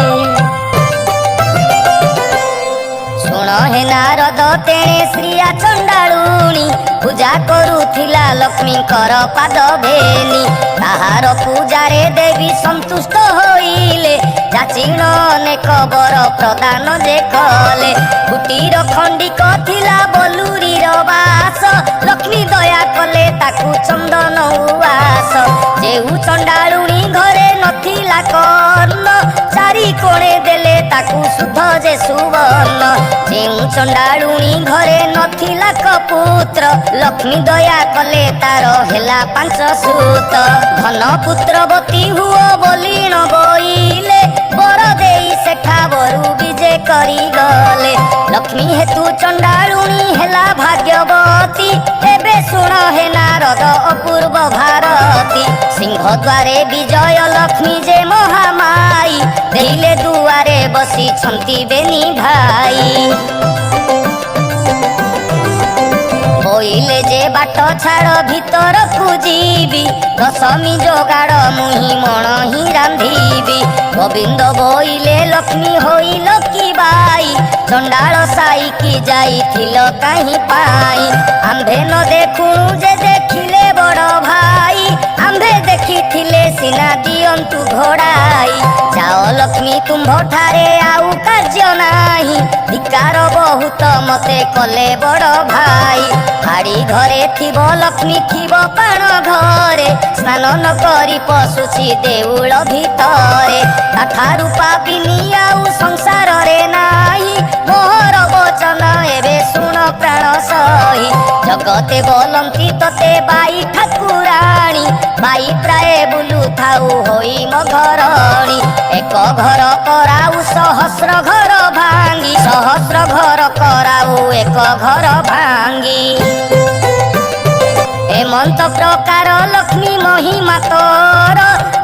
ଶୁଣ ହେ ନାରଦ ତେଣେ ଶ୍ରିୟା ଚଣ୍ଡାଳୁଣୀ ପୂଜା କରୁଥିଲା ଲକ୍ଷ୍ମୀଙ୍କର ପାଦ ଭେନି ତାହାର ପୂଜାରେ ଦେବୀ ସନ୍ତୁଷ୍ଟ ହୋଇଲେ ଯାଚିଣ ଅନେକ ବର ପ୍ରଦାନ ଯେ କଲେ କୁଟୀର ଖଣ୍ଡିକ ଥିଲା ବଲୁରୀର ବାସ ଲକ୍ଷ୍ମୀ ଦୟା କଲେ ତାକୁ ଚନ୍ଦନ ଉଆସ ଯେଉଁ ଚଣ୍ଡାଳୁଣୀ ଘରେ ନଥିଲା କର୍ଣ୍ଣ ଚାରି କୋଣେ ଦେଲେ ତାକୁ ସୁଧ ଯେ ସୁବର୍ଣ୍ଣ ଯେଉଁ ଚଣ୍ଡାଳୁଣୀ ଘରେ ନଥିଲା କପୁତ୍ର ଲକ୍ଷ୍ମୀ ଦୟା କଲେ ତାର ହେଲା 5 ସୁତ ଧନ ପୁତ୍ରବତୀ ହୁଅ ବୋଲିଣ ବୋଇଲେ ବର ଦେଇ ସେଠା ବରୁ ବିଜେ କରିଗଲେ ଲକ୍ଷ୍ମୀ ହେତୁ ଚଣ୍ଡାଳୁଣୀ ହେଲା ଭାଗ୍ୟବତୀ ଏବେ ଶୁଣ ହେ ନାରଦ ଅପୂର୍ବ ଭାରତୀ ସିଂହ ଦ୍ୱାରେ ବିଜୟ ଲକ୍ଷ୍ମୀ ଯେ ମହାମାଇ ଦେଲେ ଦୁଆରେ ବସିଛନ୍ତି ବେନି ଭାଇ ବୋଇଲେ ଯେ ବାଟ ଛାଡ଼ ଭିତରକୁ ଯିବି ଦଶମୀ ଯୋଗାଡ଼ ମୁହିଁ ମଣ ହିଁ ରାନ୍ଧିବି ଗୋବିନ୍ଦ ବୋଇଲେ ଲକ୍ଷ୍ମୀ ହୋଇଲ କି ବାଇ ଚଣ୍ଡାଳ ସାଇକି ଯାଇଥିଲ କାହିଁ ପାଇ ଆମ୍ଭେ ନ ଦେଖୁଣୁ ଯେ ଦେଖିଲେ ବଡ଼ ଭାଇ ଆମ୍ଭେ ଦେଖିଥିଲେ ସିନା ଦିଅନ୍ତୁ ଘୋଡ଼ାଇ ଯାଅ ଲକ୍ଷ୍ମୀ ତୁମ୍ଭଠାରେ ଆଉ କାର୍ଯ୍ୟ ନାହିଁ ଧିକାର ବହୁତ ମତେ କଲେ ବଡ଼ ଭାଇ ହାଡ଼ି ଘରେ ଥିବ ଲକ୍ଷ୍ମୀ ଥିବ ପାଣ ଘରେ ସ୍ନାନ ନ କରି ପଶୁଛି ଦେଉଳ ଭିତରେ ତାଠାରୁ ପାପିନି ଆଉ ସଂସାରରେ ନାହିଁ ମୋହର ବଚନ ଏବେ ଶୁଣ ପ୍ରାଣ ସହି ଜଗତେ ବୋଲନ୍ତି ତତେ ବାଇ ଠାକୁରାଣୀ ବାଇ ପ୍ରାୟ ବୁଲୁଥାଉ ହୋଇ ମଘରଣୀ ଏକ ଘର କରାଉ ସହସ୍ର ଘର ଭାଙ୍ଗି ସହସ୍ର ଘର କରାଉ ଏକ ଘର ଭାଙ୍ଗି ଏମନ୍ତ ପ୍ରକାର ଲକ୍ଷ୍ମୀ ମହିମା ତୋର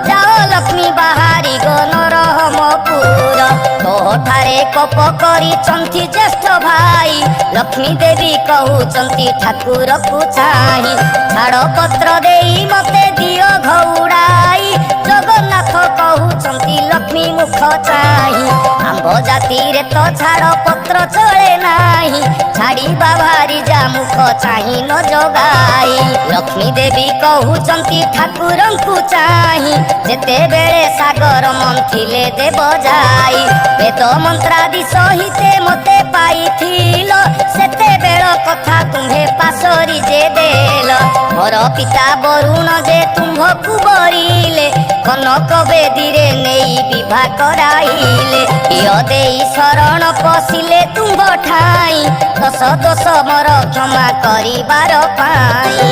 ଯାଅ ଲକ୍ଷ୍ମୀ ବାହାରି ନରହମପୁର ତୋଠାରେ କୋପ କରିଛନ୍ତି ଜ୍ୟେଷ୍ଠ ଭାଇ ଲକ୍ଷ୍ମୀ ଦେବୀ କହୁଛନ୍ତି ଠାକୁରକୁ ଚାହିଁ ଛାଡ଼ ପତ୍ର ଦେଇ ମତେ ଦିଅ ଘଉଡ଼ାଇ ଜଗନ୍ନାଥ କହୁଛନ୍ତି ଲକ୍ଷ୍ମୀ ମୁଖ ଚାହିଁ ଆମ୍ଭ ଜାତିରେ ତ ଛାଡ଼ ପତ୍ର ଚଳେ ନାହିଁ ଛାଡ଼ିବା ଭାରି ଯା ମୁଖ ଚାହିଁ ନ ଜଗାଇ ଲକ୍ଷ୍ମୀ ଦେବୀ କହୁଛନ୍ତି ଠାକୁରଙ୍କୁ ଚାହିଁ ଯେତେବେଳେ ସାଗର ମନ୍ଥିଲେ ଦେବ ଯାଇ ବେଦ ମନ୍ତ୍ରାଦି ସହିତେ ମତେ ପାଇଥିଲ ସେତେବେଳ କଥା ତୁମ୍ଭେ ପାଶରି ଯେ ଦେଲ ମୋର ପିତା ବରୁଣ ଯେ ତୁମ୍ଭକୁ ବରିଲେ କନକ ବେଦୀରେ ନେଇ ବିଭା କରାଇଲେ ଇୟ ଦେଇ ଶରଣ ପଶିଲେ ତୁମ୍ଭ ଠାଇ ଦଶ ଦୋଷ ମୋର କ୍ଷମା କରିବାର ପାଇଁ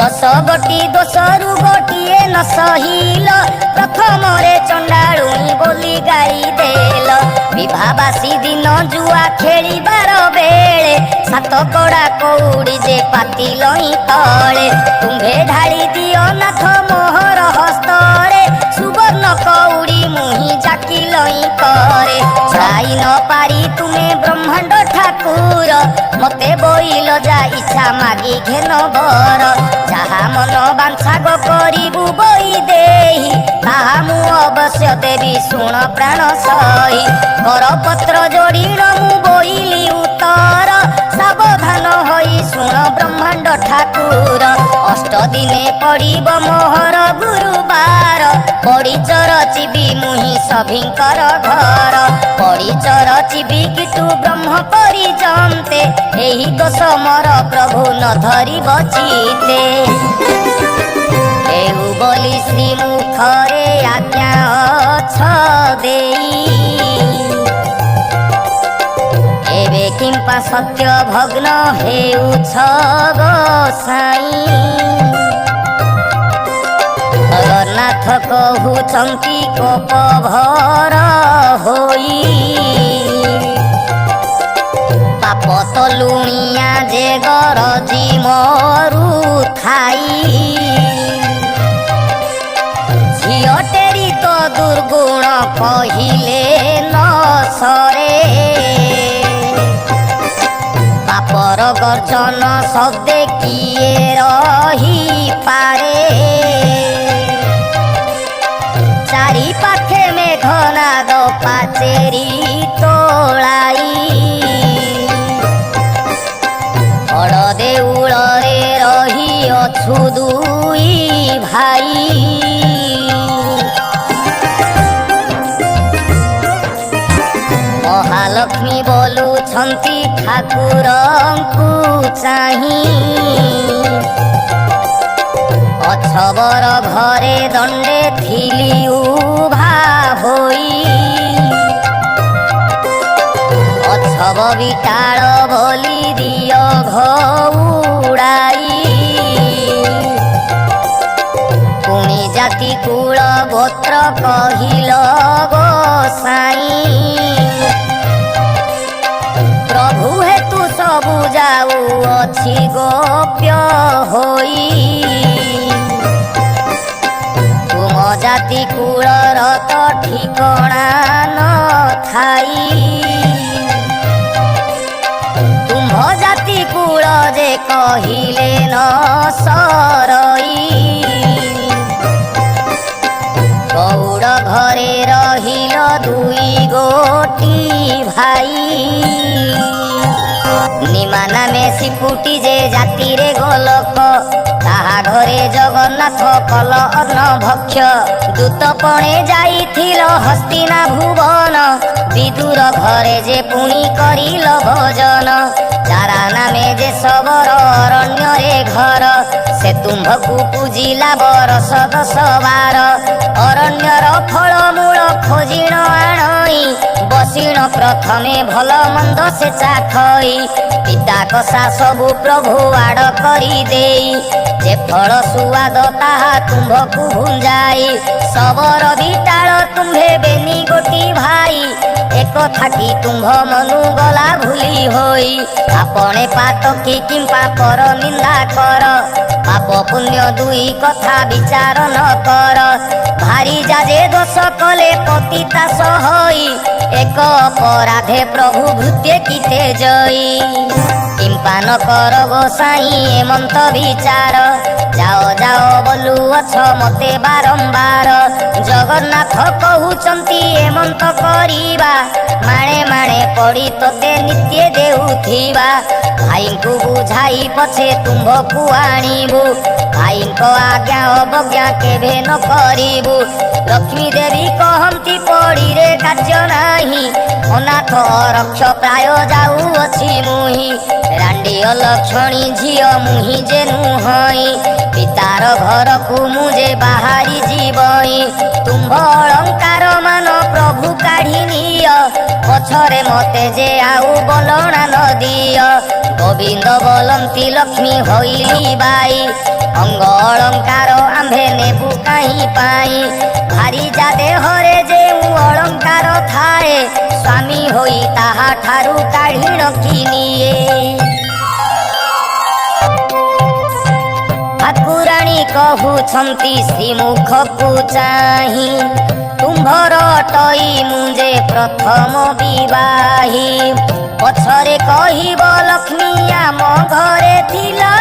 ଦଶ ଗୋଟି ଦୋଷରୁ ଗୋଟିଏ ନ ସହିଲ ପ୍ରଥମରେ ଚଣ୍ଡାଳୁଣୀ ବୋଲି ଗାଳି ଦେଲ ବିଭାବାସୀ ଦିନ ଜୁଆ ଖେଳିବାର ବେଳେ ସାତ କଡ଼ା କଉଡ଼ି ଯେ ପାତିଲଇଁ ତଳେ ତୁମ୍ଭେ ଢାଳି ଦିଅ ନାଥ ମୋହର ହସ୍ତରେ ସୁବର୍ଣ୍ଣ କଉଡ଼ି ମୁହିଁ ଜାକିଲଇଁ କରେ ଛାଇ ନ ପାରି ତୁମେ ବ୍ରହ୍ମାଣ୍ଡ ଠାକୁର ଠାକୁର ମତେ ବୋଇଲ ଯା ଇଚ୍ଛା ମାଗି ଘେନ ବର ଯାହା ମନ ବାଞ୍ଛାଗ କରିବୁ ବୋଇ ଦେଇ ତାହା ମୁଁ ଅବଶ୍ୟ ଦେବି ଶୁଣ ପ୍ରାଣ ସହି କରପତ୍ର ଯୋଡ଼ିଣ ମୁଁ ବୋଇଲି ଉତ୍ତର ସାବଧାନ ହୋଇ ଶୁଣ ବ୍ରହ୍ମାଣ୍ଡ ଠାକୁର ଅଷ୍ଟ ଦିନେ ପଡ଼ିବ ମୋହର ଗୁରୁବାର ପଡ଼ିଚର ଚିବି ମୁହିଁ ସଭିଙ୍କର ଘର ପଡ଼ିଚର ଚିବି କିଟୁ ବ୍ରହ୍ମ ପରିଜନ୍ତେ ଏହି ଦୋଷ ମୋର ପ୍ରଭୁ ନ ଧରିବ ଚିତେ ହେଉ ବୋଲି ଶ୍ରୀମୁଖରେ ଆଜ୍ଞା ଅଛ ଦେଇ ଏବେ କିମ୍ପା ସତ୍ୟ ଭଗ୍ନ ହେଉଛ ଗୋସାଇଁ ଜଗନ୍ନାଥ କହୁଛନ୍ତି କୋପ ଭର ହୋଇ ପାପ ତଲୁଣିଆ ଯେ ଗରଜି ମରୁ ଥାଇ ଝିଅ ଟେରି ତ ଦୁର୍ଗୁଣ କହିଲେ ନ ସରେ ପାପର ଗର୍ଜନ ଶବ୍ଦେ କିଏ ରହିପାରେ ଚାରି ପାଖେ ମେଘନାଦ ପାଚେରୀ ତୋଳାଇ ବଡ଼ ଦେଉଳରେ ରହିଅଛୁ ଦୁଇ ଭାଇ ମହାଲକ୍ଷ୍ମୀ ବୋଲୁଛନ୍ତି ଠାକୁରଙ୍କୁ ଚାହିଁ ଅଛବର ଘରେ ଦଣ୍ଡେ ଥିଲି ଉଭା ହୋଇ ଅଛବ ବିଟାଳ ବୋଲି ଦିଅ ଘଉଡ଼ାଇ ପୁଣି ଜାତି କୁଳ ଗୋତ୍ର କହିଲ ଗୋସାଇଁ ପ୍ରଭୁ ହେତୁ ସବୁ ଯାଉଅଛି ଗୋପ୍ୟ ହୋଇ ତୁମ ଜାତି କୁଳର ତ ଠିକଣା ନଥାଇ ତୁମ୍ଭ ଜାତି କୁଳ ଯେ କହିଲେ ନ ସରଇ ଗୌଡ଼ ଘରେ ରହିଲ ଦୁଇ ଗୋଟି ଭାଇ ନିମା ନାମେ ଶିପୁଟି ଯେ ଜାତିରେ ଗୋଲକ ତାହା ଘରେ ଜଗନ୍ନାଥ କଲ ଅନ୍ନ ଭକ୍ଷ ଦୂତପଣେ ଯାଇଥିଲ ହସ୍ତିନା ଭୁବନ ବିଦୁର ଘରେ ଯେ ପୁଣି କରିଲ ଭଜନ ଚାରା ନାମେ ଯେ ସବର ଅରଣ୍ୟରେ ଘର ସେ ତୁମ୍ଭକୁ ପୂଜିଲା ବରଷ 10-12 ଅରଣ୍ୟର ଫଳମୂଳ ଖୋଜିଣ ଆଣଇ ବସିଣ ପ୍ରଥମେ ଭଲ ମନ୍ଦ ସେ ଚାଖଇ ପିତା କଷା ସବୁ ପ୍ରଭୁ ଆଡ଼ କରିଦେଇ ଯେ ଫଳ ସୁଆଦ ତାହା ତୁମ୍ଭକୁ ଭୁଞ୍ଜାଇ ସବର ବିଟାଳ ତୁମ୍ଭେ ବେନି ଗୋଟି ଭାଇ একথা কি তুম্ভ মনু গলা ভুলি হই আপনে পাত কি কিম্পা পর নিন্দা কর পাপ পুণ্য দুই কথা বিচার ন কর ভারি যাজে দোষ কলে পতিতা সহই এক অপরাধে প্রভু ভৃত্য কিতে জয়ী কিম্পা ন কর গোসাই এমন্ত বিচার যাও যাও বলু অছ মতে বারম্বার জগন্নাথ কহুচন্তি এমন্ত করিবা মাণে মাণে পড়ি তোতে নিত্য দেউথিবা ভাইଙ୍କୁ বুঝাই পছে তুম্ভକୁ আনিবু ভাইଙ୍କ আজ্ঞা অবজ্ঞা কেবে ন করিবু লক্ষ্মী দেবী কহନ୍ତି পড়িরে কার্য নাহি অনাথ রক্ষ প্রায় যাউଅছি মুহি রাଣ୍ଡି অলক্ষণী ঝিଅ মুহি যে নুহই পিতার ঘরକୁ ମୁଁ যে বাহারি ଯିବଇ তুম্ভ অলঙ্কার মান প্রভু কাঢ়ি নিয় পছরে মতে যে আউ বলଣା ন দিয় গোবিন্দ বলନ୍ତି লক্ষ্মী হইলি বাই অঙ্গ অলঙ্কার আম্ভে নেবু কাহি পাই ভারি যা দেহরে যে অলঙ্কার থায়ে স্বামী হই তাহা ঠারু কাঢ়ি রখি নিয়ে ঠাকুরাণী କହୁଛନ୍ତି ଶ୍ରୀମୁଖକୁ ଚାହିଁ ତୁମ୍ଭର ଅଟଇ ମୁଁ ଯେ ପ୍ରଥମ ବିବାହୀ। ପଛରେ କହିବ ଲକ୍ଷ୍ମୀ ଆମ ଘରେ ଥିଲା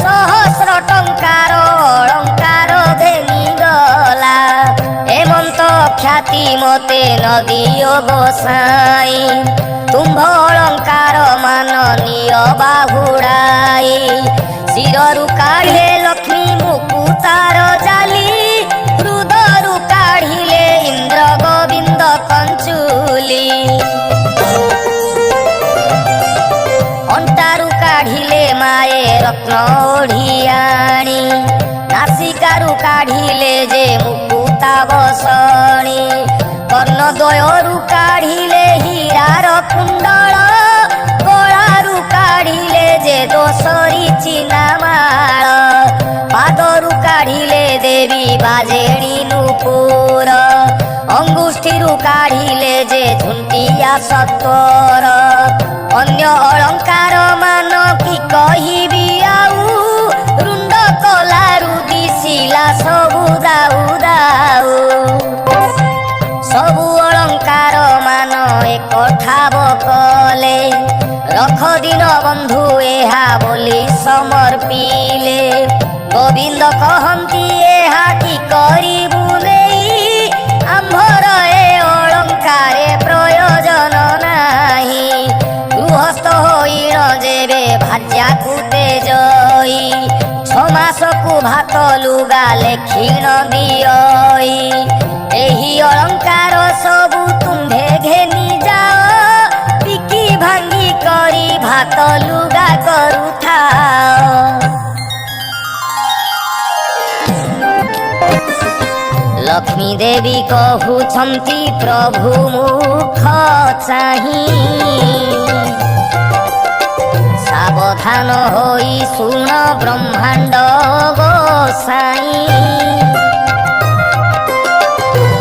ସହସ୍ର ଟଙ୍କାର ଅଳଙ୍କାର ଘେନିଗଲା। ଏମନ୍ତ ଖ୍ୟାତି ମତେ ନଦିଅ ଗୋସାଇଁ ତୁମ୍ଭ ଅଳଙ୍କାର ମାନ ନିଅ ବାହୁଡ଼ାଇ। ଶିରରୁ କାଢ଼େ ଲକ୍ଷ୍ମୀ ମୁକୁତାର ଜାଲି ହୃଦୟରୁ କାଢ଼ିଲେ ଇନ୍ଦ୍ର ଗୋବିନ୍ଦ କଞ୍ଚୁଲି। ଅଣ୍ଟାରୁ କାଢ଼ିଲେ ମାଏ ରତ୍ନ ଓଢ଼ିଆଣି ନାସିକାରୁ କାଢ଼ିଲେ ଯେ ମୁକୁତା ବସଣି। କର୍ଣ୍ଣଦ୍ୱୟରୁ କାଢ଼ିଲେ ହୀରାର କୁଣ୍ଡଳ ଗଳାରୁ କାଢ଼ିଲେ ଯେ ଦୋଷରୀ ଚିନାମାଳ। ପାଦରୁ କାଢ଼ିଲେ ଦେବୀ ବାଜେଣୀ ନୂପୁର ଅଙ୍ଗୁଷ୍ଠୀରୁ କାଢ଼ିଲେ ଯେ ଝୁଣ୍ଟିଆ ସତ୍ୱର। ଅନ୍ୟ ଅଳଙ୍କାର ମାନ କି କହିବି ଆଉ ରୁଣ୍ଡ କଲାରୁ ଦିଶିଲା ସବୁ ଦାଉ ଦାଉ। ସବୁ ଅଳଙ୍କାର ମାନ ଏକ ଠାବ କଲେ ରଖ ଦିନ ବନ୍ଧୁ ଏହା ବୋଲି ସମର୍ପିଲେ। ଗୋବିନ୍ଦ କହନ୍ତି ଏହା କି କରିବୁ ନେଇ ଆମ୍ଭର ଏ ଅଳଙ୍କାରେ ପ୍ରୟୋଜନ ନାହିଁ। ଗୃହସ୍ଥ ହୋଇଣ ଯେବେ ଭାର୍ଯ୍ୟାକୁ ତେଜଇ 6 ମାସକୁ ଭାତ ଲୁଗା ଲେଖିଣ ଦିଅଇ। ଏହି ଅଳଙ୍କାର ସବୁ ତୁମ୍ଭେ ଘେନି ଯାଅ ବିକି ଭାଙ୍ଗି କରି ଭାତ ଲୁଗା କରୁଥାଅ। ଲକ୍ଷ୍ମୀ ଦେବୀ କହୁଛନ୍ତି ପ୍ରଭୁ ମୁଖ ଚାହିଁ ସାବଧାନ ହୋଇ ଶୁଣ ବ୍ରହ୍ମାଣ୍ଡ ଗୋସାଇଁ।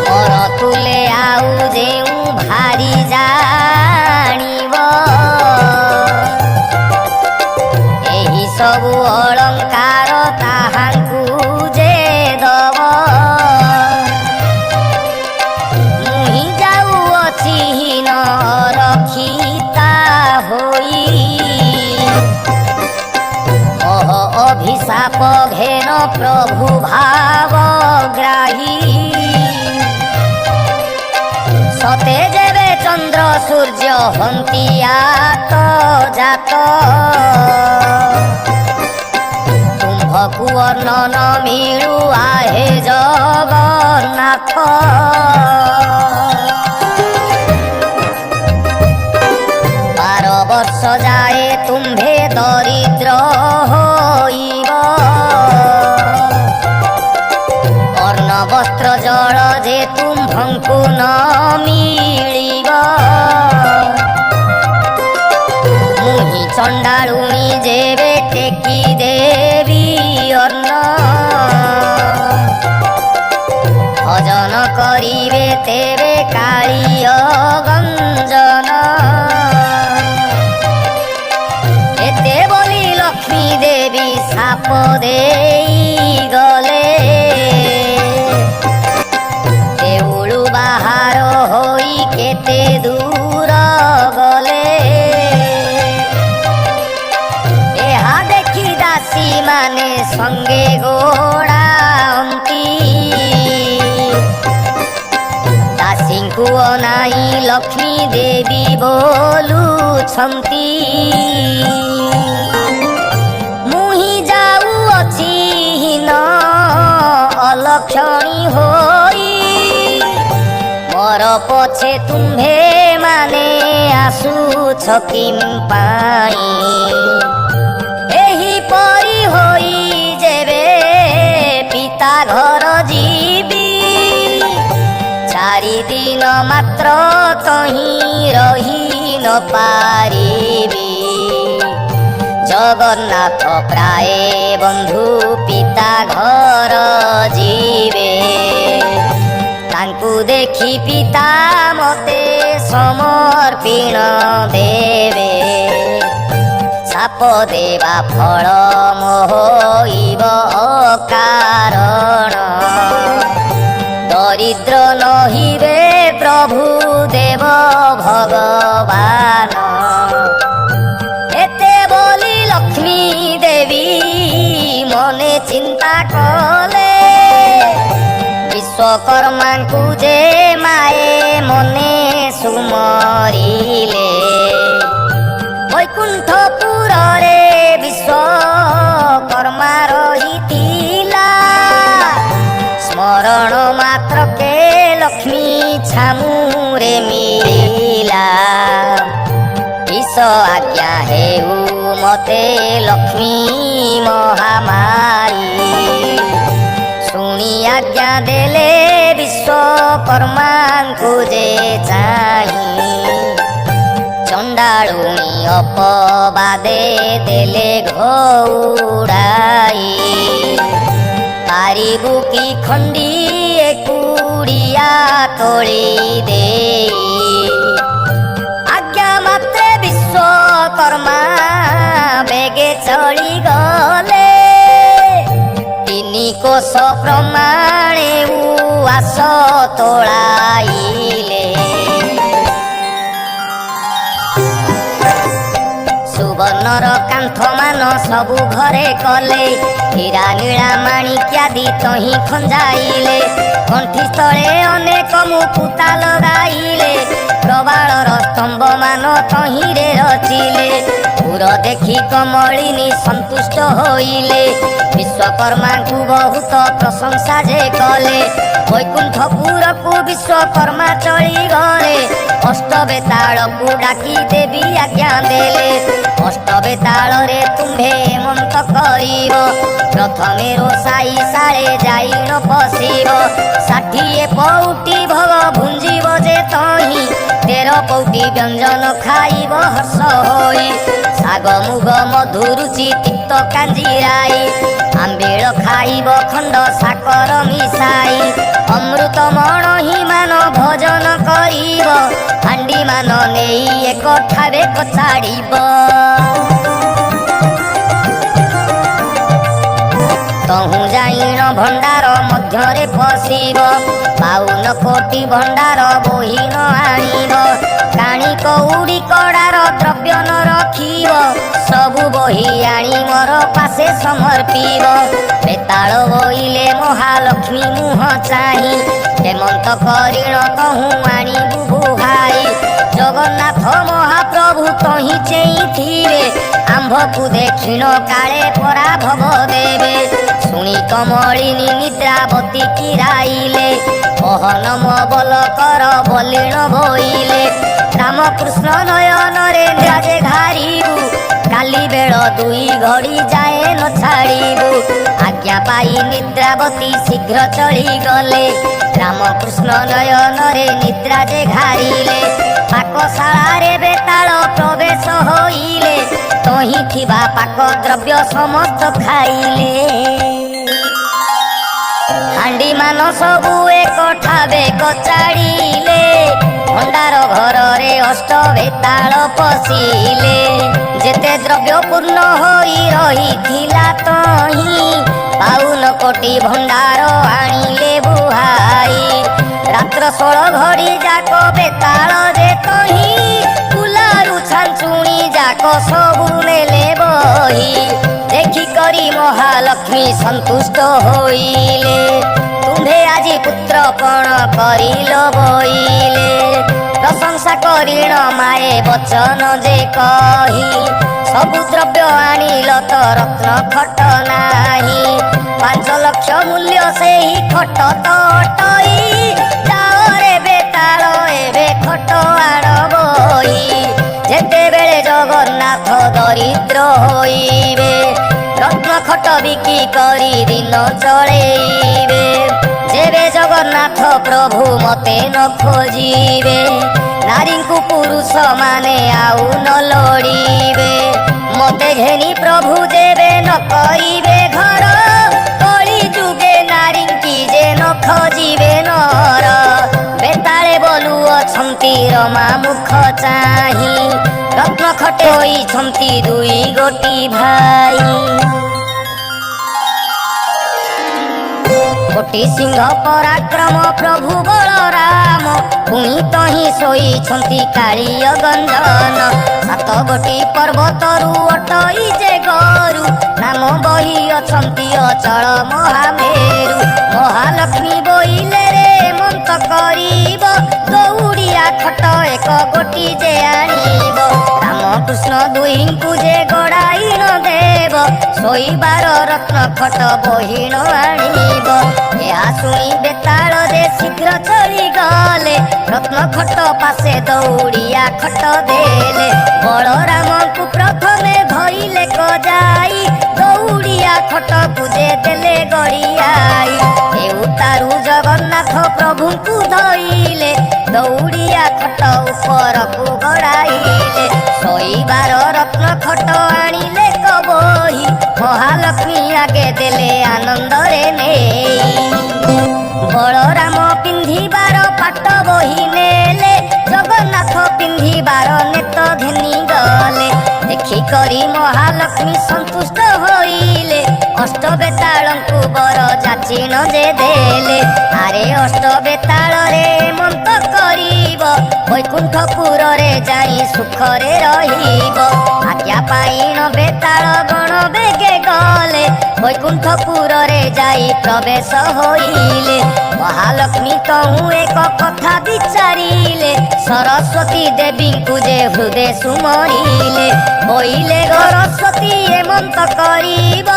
ମର ତୁଲେ ଆଉ ଯେଉଁ ଭାରି ଜାଣିବ ଏହି ସବୁ ଅଳଙ୍କାର ତାହାଙ୍କୁ ଯେ ଦବ। ମୁହିଁ ଯାଉଅଛି ହୀନ ରଖିତା ହୋଇ ଅଭିଶାପ ଘେନ ପ୍ରଭୁ ଭାବ ଗ୍ରାହୀ। ସତେ ଯେବେ ଚନ୍ଦ୍ର ସୂର୍ଯ୍ୟ ହନ୍ତି ଆତ ଜାତ ତୁମ୍ଭକୁ ବର୍ଣ୍ଣନ ମିଳୁ ଆହେ ଜଗନ୍ନାଥ। 12 ବର୍ଷ ଯାଏ ତୁମ୍ଭେ ଦରିଦ୍ର ହୋଇବ। ଅନ୍ନ ବସ୍ତ୍ର ଜଳ ଯେ ତୁମ୍ଭଙ୍କୁ ନ ମିଳିବ। ମୁହିଁ ଚଣ୍ଡାଳୁଣୀ ଯେବେ ଟେକି ଦେବି ଅନ୍ନ ଭଜନ କରିବେ ତେବେ କାଳିୟ ଗଞ୍ଜନ। ଏତେ ବୋଲି ଲକ୍ଷ୍ମୀ ଦେବୀ ସାପ ଦେଇଗଲେ। ଦେଉଳୁ ବାହାର ହୋଇ କେତେ ଦୂର ଗଲେ। ଏହା ଦେଖି ଦାସୀ ମାନେ ସଙ୍ଗେ ଗୋଡ଼ାନ୍ତି। ଦାସୀଙ୍କୁ ଅନାଇ ଲକ୍ଷ୍ମୀ ଦେବୀ ବୋଲୁଛନ୍ତି ମୁହିଁ ଯାଉଅଛି ହୀନ ଅଲକ୍ଷଣୀ ହୋଇ। ମୋର ପଛେ ତୁମ୍ଭେ ମାନେ ଆସୁଛ କିମ୍ ପାଇଁ। ଏହିପରି ହୋଇ ଯେବେ ପିତା ଘର ଯିବି 4 ଦିନ ମାତ୍ର ତହିଁ ରହି ନ ପାରିବି। ଜଗନ୍ନାଥ ପ୍ରାୟ ବନ୍ଧୁ ପିତା ଘର ଯିବେ। ତାଙ୍କୁ ଦେଖି ପିତା ମତେ ସମର୍ପଣ ଦେବେ। ସାପ ଶାପ ଦେବା ଫଳ ମୋହଇବ କାରଣ। ଦରିଦ୍ର ନହିବେ ପ୍ରଭୁ ଦେବ ଭଗବାନ। ଏତେ ବୋଲି ଲକ୍ଷ୍ମୀ ଦେବୀ ମନେ ଚିନ୍ତା କଲେ। ବିଶ୍ୱକର୍ମାଙ୍କୁ ଯେ ମାଏ ମନେ ସୁମରିଲେ। ବୈକୁଣ୍ଠପୁରରେ ବିଶ୍ୱକର୍ମା ରହିଥିଲା। ସ୍ମରଣ ମାତ୍ରକେ ଲକ୍ଷ୍ମୀ ଛାମୁରେ ମିଳିଲା। ଈଶ ଆଜ୍ଞା ହେଉ ମତେ ଲକ୍ଷ୍ମୀ ମହାମାରୀ। ଶୁଣି ଆଜ୍ଞା ଦେଲେ ବିଶ୍ୱକର୍ମାଙ୍କୁ ଯେ ଚାହିଁ। ଚଣ୍ଡାଳୁଣୀ ଅପବାଦେ ଦେଲେ ଘଉଡ଼ାଇ। ପାରିବୁ କି ଖଣ୍ଡିଏ କୁଡ଼ିଆ ତୋଳି ଦେଇ। ଆଜ୍ଞା ମାତ୍ରେ ବିଶ୍ୱକର୍ମା ବେଗେ ଚଳିଗଲେ। ତିନି କୋଶ ପ୍ରମାଣେ ଉଆସ ତୋଳାଇଲେ। ସୁବର୍ଣ୍ଣର କାନ୍ଥମାନ ସବୁ ଘରେ କଲେ। ହୀରା ନୀଳା ମାଣିକ୍ୟାଦି ତହିଁ ଖଞ୍ଜାଇଲେ। କଣ୍ଠିସ୍ଥଳେ ଅନେକ ମୁକୁତା ଲଗାଇଲେ। ପ୍ରବାଳର ସ୍ତମ୍ଭମାନ ତହିଁରେ ରଚିଲେ। ପୁର ଦେଖି କମଳିନୀ ସନ୍ତୁଷ୍ଟ ହୋଇଲେ। ବିଶ୍ୱକର୍ମାଙ୍କୁ ବହୁତ ପ୍ରଶଂସା ଯେ କଲେ। ବୈକୁଣ୍ଠପୁରକୁ ବିଶ୍ୱକର୍ମା ଚଳିଗଲେ। ଅଷ୍ଟବେତାଳକୁ ଡାକି ଦେବୀ ଆଜ୍ଞା ଦେଲେ। ଅଷ୍ଟବେତାଳରେ ତୁମ୍ଭେ ହେମନ୍ତ କରିବ। ପ୍ରଥମେ ରୋଷାଇ ଶାଳେ ଯାଇ ନ ପଶିବ। 60 ପଉଟି ଭୋଗ ଭୁଞ୍ଜିବ ଯେ ତହିଁ। 13 ପଉଟି ବ୍ୟଞ୍ଜନ ଖାଇବ ହର୍ଷ ହୋଇ। ଶାଗ ମୁଗ ମଧୁରୁଚି ତିକ୍ତ କାଞ୍ଜିରାଇ। ଆମ୍ବିଳ ଖାଇବ ଖଣ୍ଡ ସାକର ମିଶାଇ। ଅମୃତ ମଣହିମାନ ଭୋଜନ କରିବ। ହାଣ୍ଡି ମାନ ନେଇ ଏକଠାରେ କଚାଡ଼ିବ। ତହୁଁ ଯାଇଣ ଭଣ୍ଡାର ମଧ୍ୟରେ ପଶିବ। 52 କୋଟି ଭଣ୍ଡାର ବୋହି ନ ଆଣିବ। କାଣି କଉଡ଼ି କଡ଼ାର ଦ୍ରବ୍ୟ ନ ରଖିବ। ସବୁ ବହି ଆଣି ମୋର ପାଶେ ସମର୍ପିବ। ବେତାଳ ବୋଇଲେ ମହାଲକ୍ଷ୍ମୀ ମୁହଁ ଚାହିଁ। ହେମନ୍ତ କରିଣ ତହୁଁ ଆଣିବୁ ବୁହାଇ। ଜଗନ୍ନାଥ ମହାପ୍ରଭୁ ତହିଁ ଚେଇଁଥିବେ। ଆମ୍ଭକୁ ଦେଖିଣ କାଳେ ପରାଭବ ଦେବେ। ଶୁଣି କମଳିନୀ ନିଦ୍ରାବତୀ କିରାଇଲେ। କହନମ ବଲ କର ବଲିଣ ବୋଇଲେ। ରାମକୃଷ୍ଣ ନୟନରେ ରାଜେ ଘାରିବୁ। କାଲି ବେଳ 2 ଘଡ଼ି ଯାଏ ନ ଛାଡ଼ିବୁ। ଆଜ୍ଞା ପାଇ ନିଦ୍ରାବତୀ ଶୀଘ୍ର ଚଳିଗଲେ। ରାମକୃଷ୍ଣ ନୟନରେ ନିଦ୍ରା ଯେ ଘାରିଲେ। ପାକଶାଳାରେ ବେତାଳ ପ୍ରବେଶ ହୋଇଲେ। ତହିଁ ଥିବା ପାକ ଦ୍ରବ୍ୟ ସମସ୍ତ ଖାଇଲେ। ହାଣ୍ଡି ମାନ ସବୁ ଏକଠାବେ କଚାଡ଼ିଲେ। ଭଣ୍ଡାର ଘରରେ ଅଷ୍ଟବେତାଳ ପଶିଲେ। ଯେତେ ଦ୍ରବ୍ୟ ପୂର୍ଣ୍ଣ ହୋଇ ରହିଥିଲା ତହିଁ। 52 କୋଟି ଭଣ୍ଡାର ଆଣିଲେ ବୁହାଇ। ରାତ୍ର 16 ଘଡ଼ି ଯାକ ବେତାଳ ଯେ ତହିଁ। କୁଲାରୁ ଛାଞ୍ଚୁଣି ଯାକ ସବୁ ନେଲେ ବହି। ଦେଖି କରି ମହାଲକ୍ଷ୍ମୀ ସନ୍ତୁଷ୍ଟ ହୋଇଲେ। ତୁମ୍ଭେ ଆଜି ପୁତ୍ର ପଣ କରିଲ ବୋଇଲେ। ପ୍ରଶଂସା କରିଣ ମାଏ ବଚନ ଯେ କହି। ସବୁ ଦ୍ରବ୍ୟ ଆଣିଲ ତ ରତ୍ନ ଖଟ ନାହିଁ। 5 ଲକ୍ଷ ମୂଲ୍ୟ ସେହି ଖଟ ତ ଅଟଇ। ଯାଅରେ ବେତାଳ ଏବେ ଖଟ ଆଣ ବହି। ଯେତେବେଳେ ଜଗନ୍ନାଥ ଦରିଦ୍ର ହୋଇବେ। ରତ୍ନ ଖଟ ବିକି କରି ଦିନ ଚଳେଇବେ। ଯେବେ ଜଗନ୍ନାଥ ପ୍ରଭୁ ମତେ ନ ଖୋଜିବେ। ନାରୀଙ୍କୁ ପୁରୁଷ ମାନେ ଆଉ ନ ଲୋଡ଼ିବେ। ମତେ ଘେନି ପ୍ରଭୁ ଯେବେ ନ କରିବେ ଘର। କଳି ଯୁଗେ ନାରୀଙ୍କି ଯେ ନ ଖୋଜିବେ ନର। ବେତାଳେ ବୋଲୁ ଅଛନ୍ତି ରମା ମୁଖ ଚାହିଁ। रत्न खटे होइछन्ति दुई गोटी भाई। कोटी सिंह पराक्रम प्रभु बलराम पुणी तही शोइछन्ति कालिय गंजन। सात गोटी पर्वतरु अटई जे गरु नाम बही अछन्ति अचल महामेरु। महालक्ष्मी बोइले रे मंत करिब दौड़िया खट एक गोटी जे आनिब। रामकृष्ण दुहिंकु जे गड़ाई न देव शोइबार रत्न खट बहिण आनिब। ଏହା ଶୁଣି ବେତାଳ ଯେ ଶୀଘ୍ର ଚଳି ଗଲେ ରତ୍ନ ଖଟ ପାଶେ ଦୌଡ଼ିଆ ଖଟ ଦେଲେ। ବଳରାମଙ୍କୁ ପ୍ରଥମେ ଧଇଲେ କଜାଇ ଦୌଡ଼ିଆ ଖଟକୁ ଯେ ଦେଲେ ଗଡ଼ିଆଇ। ହେଉତାରୁ ଜଗନ୍ନାଥ ପ୍ରଭୁଙ୍କୁ ଧଇଲେ ଦୌଡ଼ିଆ ଖଟ ଉପରକୁ ଗଡ଼ାଇଲେ। ଶୋଇବାର ରତ୍ନ ଖଟ ଆଣିଲେ କବହି ମହାଲକ୍ଷ୍ମୀ ଆଗେ ଦେଲେ ଆନନ୍ଦରେ ନେଇ। बलराम पिंधिबार पाट बही नेले जगन्नाथ पिंधिबार नेत घेनी गले। देखि करी महालक्ष्मी संतुष्ट होइले अष्टबेताळंकु बर जाचिन जे देले। आरे अष्टबेताळ रे मंत करिब वैकुंठपुर रे जाई सुखरे रहिब। आज्ञा पाइन बेताळ गण बेगे गले वैकुंठपुर रे जाई प्रवेश होइले। महालक्ष्मी कहूँ एक कथा विचारिले सरस्वती देवी को जे हृदय सुमरिले। होइले सरस्वती एमंत करिब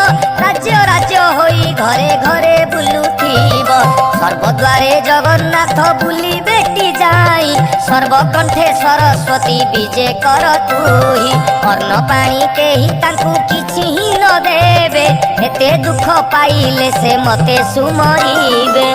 राज्य राज्य होई घरे घरे बुलुथिब। सर्वद्वारे जगन्नाथ बुली बेटी जाई सर्वकंठे सरस्वती विजे कर तुही। अन्न पानी केही तांकु किछि ही न देबे एते दुख पाइले से मते सुमरिबे।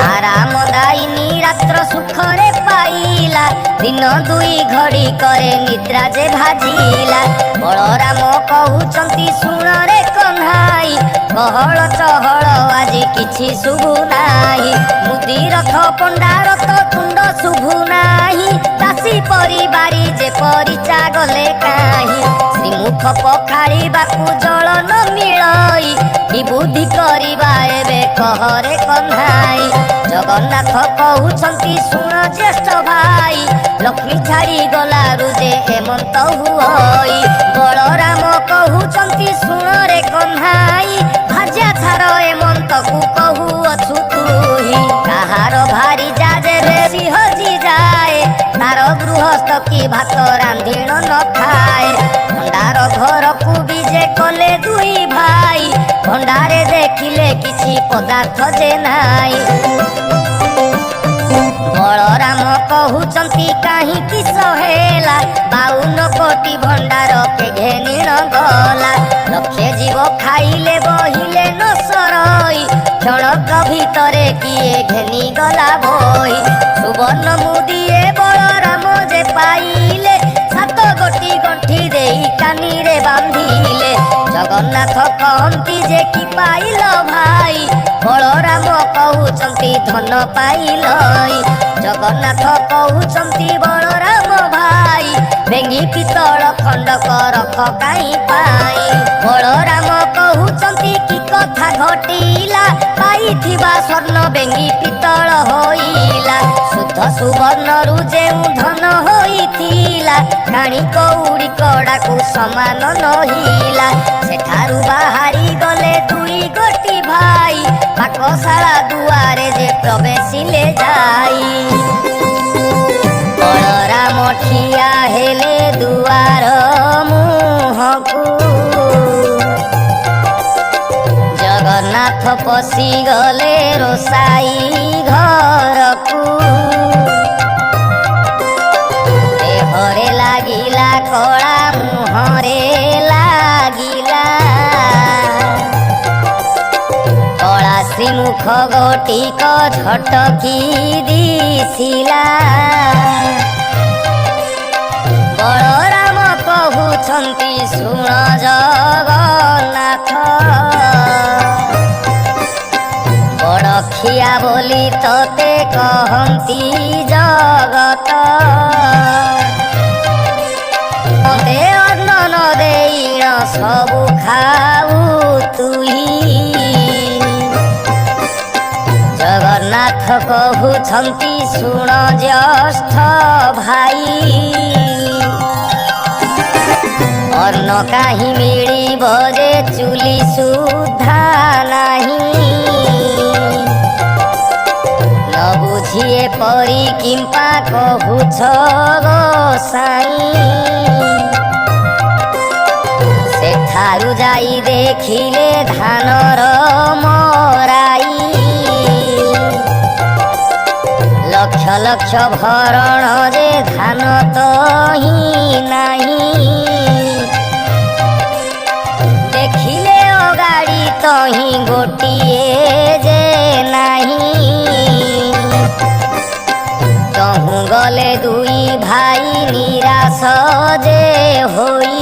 आराम दायिनी रात्र सुखरे पाइला दिन दुई घड़ी करे निद्रा जे भाजिला। बलराम कहउचंती सुण रे कन्हाई गहळ चहळ आजी किछि शुभु नाही। मुदी रथ पंडा रथ तुंड शुभु नाही दासी परिबारी जे परिचा गले काहि। श्रीमुख पखाड़ी बाकु जल न मिलई कि बुद्धि करिबा एबे कहरे कन्हाई। जगन्नाथ कहउचंती सुण ज्येष्ठ भाई लक्ष्मी छाड़ी गलारु जे हेमंत हुई। बलराम कहउचंती सुण रे कन्हाई भाज्या छाड़ हेमंत को कहूअछु तुही। काहार भारी जाजे बेसी हजी जाए तार गृहस्थ की भात रांधिण न खाए। भंडार घर को बीजे कले दुई भाई भंडारे देखिले किछि पदार्थ जे नाई। बलराम कहउचंती काहींकि सहेला 52 कोटी भंडार के घेनिण गला। लक्षे जीव खाइले बहिले न सरई क्षणक भितरे किए घेनी गला बही। सुवर्ण मुदिए बलराम जे पाइले 7 गोटी गंठी देई कानीरे बांधिले। जगन्नाथ कहंती जे कि पाइल भाई बलराम कहउचंती धन पाइलई। जगन्नाथ कहउचंती बलराम भाई बेंगी पितल खंडक रख काई पाई। बलराम कहउचंती कि कथा घटिला पाइथिबा स्वर्ण बेंगी पितल होइला। शुद्ध सुवर्ण रु जेउ धन होइथिला काणी कौड़ी कड़ाकू समान नहिला। सेठारु बाहारी गले दुई गोटी भाई पाकशाला दुआरे जे प्रवेशिले जाई। बलराम ठिया हेले दुआर मुहंकु जगन्नाथ पशि गले रोसाई घरकू। देहरे लागिला कड़ा मुहरे लागिला कड़ा श्रीमुख गोटिक झटकी दिसिला। बलराम कहउचंती सुण जगन्नाथ बड़खिया बोली तोते कहंती जगत। सबु खाऊ तुही। जगन्नाथ कहुछंती शुण ज्येष्ठ भाई अन्न काहि मिलिब जे चुली सुधा नाही। न बुझिए परी किंपा कहुछ गोसाई सेठारु जाई देखिले धानर मराई। लक्ष लक्ष भरण जे धान तो ही नाही। देखिले अगाड़ी तो ही गोटिए जे नाही। तहु गले दुई भाई निराश जे होई।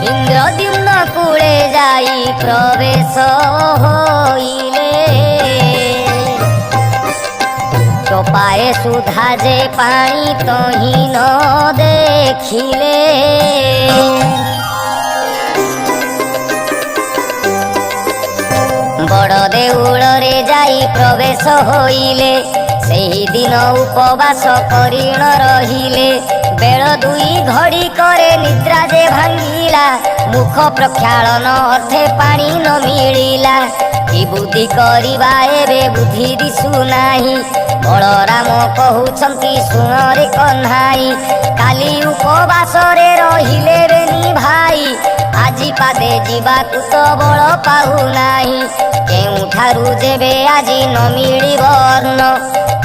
इंद्रद्युम्न कूले जाई प्रवेश होइले। टोपाए सुधा जे पानी तही न देखिले। बड़ देउल रे जाई प्रवेश होइले। सेही दिन उपवास करिण रहिले। बेल दुई घड़ी करे निद्रा जे भांगिला। मुख प्रक्षालन अर्थे पानी न मिलिला। कि बुद्धि करिबा एबे बुद्धि दिसु नाही। बलराम कहुछंती शुण रे कन्हाई काली उपवास रे रहिले बेनी भाई। आजी पादे जीवाकु तो बल पाहु नाही। केउठारु जेबे आजी न मिलिब अन्न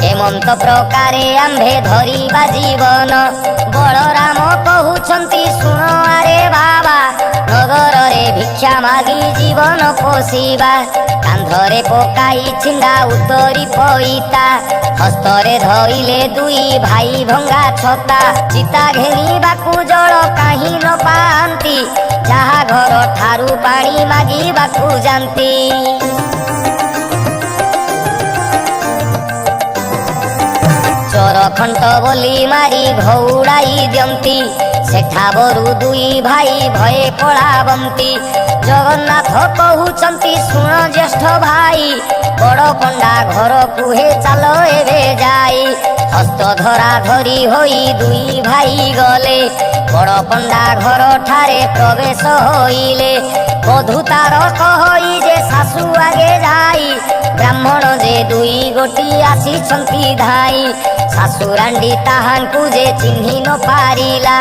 हेमंत प्रकारे आम्भे धरिबा जीवन। बलराम कहुछंती शुण आरे बाबा नगर रे भिक्षा मागी जीवन पोषिबा। कांधरे पकाई छिंगा उतरी पईता। हस्तरे धरिले दुई भाई भंगा छता। चिता घेनिबाकु जल काहि न पांती। जहा घर ठारू पानी मागिबाकु जानती। चरखंट बोली मारी घौड़ाई दियंती। सेठा बरु दुई भाई भये पलाबंती। जगन्नाथ कहुछंती शुण ज्येष्ठ भाई बड़ पंडा घर कुहे चाल एबे जाई। हस्त धरा धरी होई दुई भाई गले। बड़ पंडा घर ठारे प्रवेश होइले। बधू तार कहई जे सासु आगे जाई। ब्राह्मण जे दुई गोटी आसीछंती धाई। सासु रांडी ताहांकु जे चिन्हि न पारिला।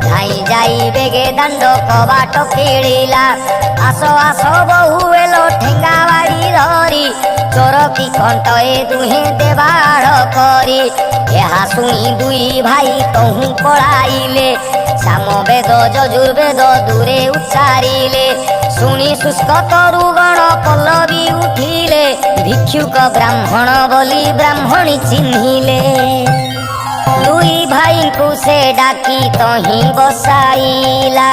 धाई जाई बेगे दांड कबाट खेलिला। आस आस बहु एलो ठेंगा बाड़ी धरी। चोर की कंठ ए दुहे देबाड़ करी। ଏହା ଶୁଣି ଦୁଇ ଭାଇ ତହୁଁ ପଳାଇଲେ। ସାମବେଦ ଯଜୁର୍ବେଦ ଦୂରେ ଉଚ୍ଚାରିଲେ। ଶୁଣି ଶୁଷ୍କ ତରୁଗଣ ପଲ୍ଲବୀ ଉଠିଲେ। ଭିକ୍ଷୁକ ବ୍ରାହ୍ମଣ ବୋଲି ବ୍ରାହ୍ମଣୀ ଚିହ୍ନିଲେ। ଦୁଇ ଭାଇଙ୍କୁ ସେ ଡାକି ତହିଁ ବସାଇଲା।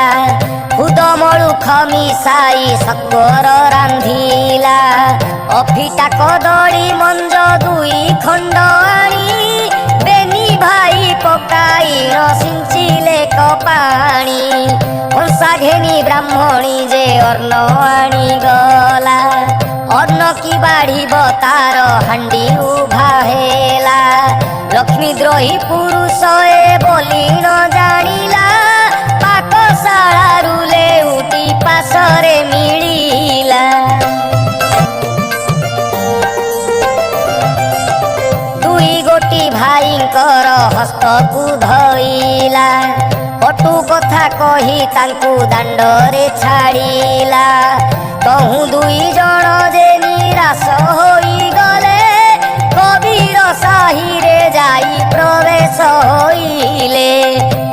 खुद मळुख मिसाई सत्वर रांधिला। अफिटा कदली मंज दुई खंड आनी। बेनी भाई पकाई सिंचिले कपाणी। कंसा घेनी ब्राह्मणी जे अन्न आनी गला। अन्न की बाढ़ीब तार हांडी उभा हेला। लक्ष्मी द्रोही पुरुष ए बोली न जानिला। पाकशाला रुले उठी पासरे मिलिला। दुई गोटी भाईंकर हस्तकु धइला। कटु कथा कही तांकु दांडरे छाड़िला। तहु दुई जण जे निराश होई गले। कबीर साही रे जाई प्रवेश होइले।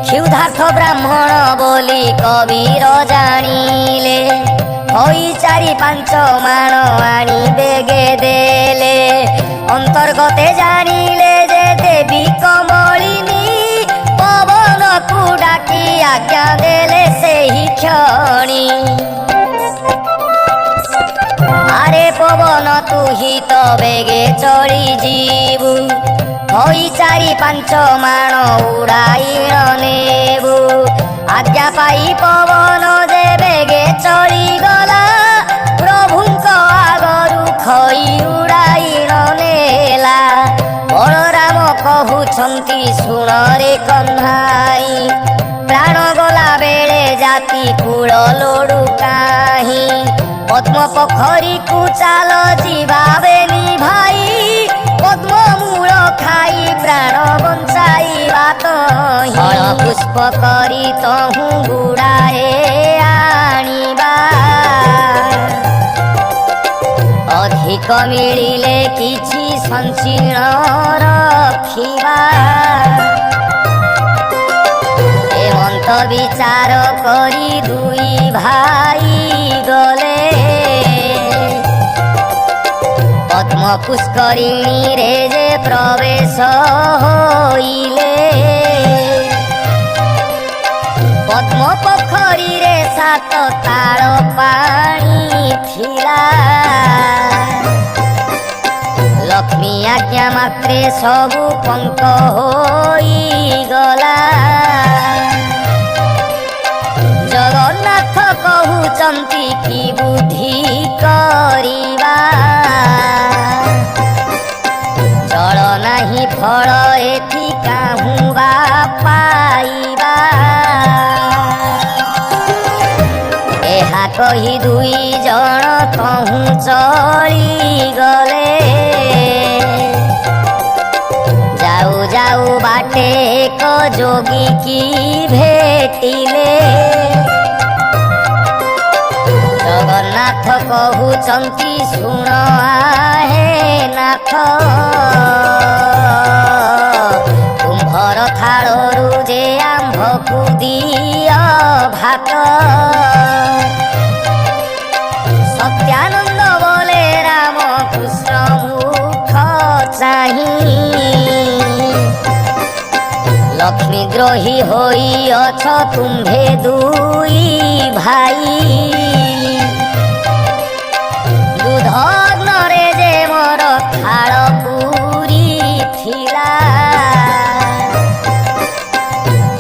क्षुधार्थ ब्राह्मण बोली कबीर जानिले। होई चारि पांच माण आनी बेगे देले। अंतर्गते जानिले जे देवी कमलिनी। पवन को डाकी आज्ञा देले सेही क्षणी। आरे पवन तू ही तो बेगे चली जीवु। होई चारि पांच माण उड़ाई नेबु। आज्ञा पाई पवन जे बेगे चलीगला प्रभुଙ୍କ आगरू खई उड़ाई नेला बलराम कहुछंती शुण रे कन्हाई प्राण गला बेले जाति कूल लोडू काहीं पद्म पोखरी को चाल जीवाबेनी भाई पद्म मूल खाई प्राण बंचाइबा फल पुष्प करी तहु गुड़ाए आनिबा अधिक मिलिले किछि संचीर्ण रखिबा एमंत विचार करी दुई भाई गले पद्म पुष्करिणी रे जे प्रवेश होइले पद्म पोखरी रे सात ताल पानी थिला लक्ष्मी आज्ञा मात्रे सबु पंक होई गला जगन्नाथ कहूचंती की बुद्धि करिबा जल नाही फल एथि काहू बा पाइबा एहा कही दुई जण तहु चली गले जाऊ जाऊ बाटे एक जोगी की भेटिले जगन्नाथ कहूचंती शुण आहे नाथ तुम्भर थाळरू जे आम्भकु दिय भात सत्यानंद बोले राम कृष्ण मुख चाही लक्ष्मी द्रोही होई अछ तुम्भे दुई भाई दूध नरे जे मोर थाल पूरी थिला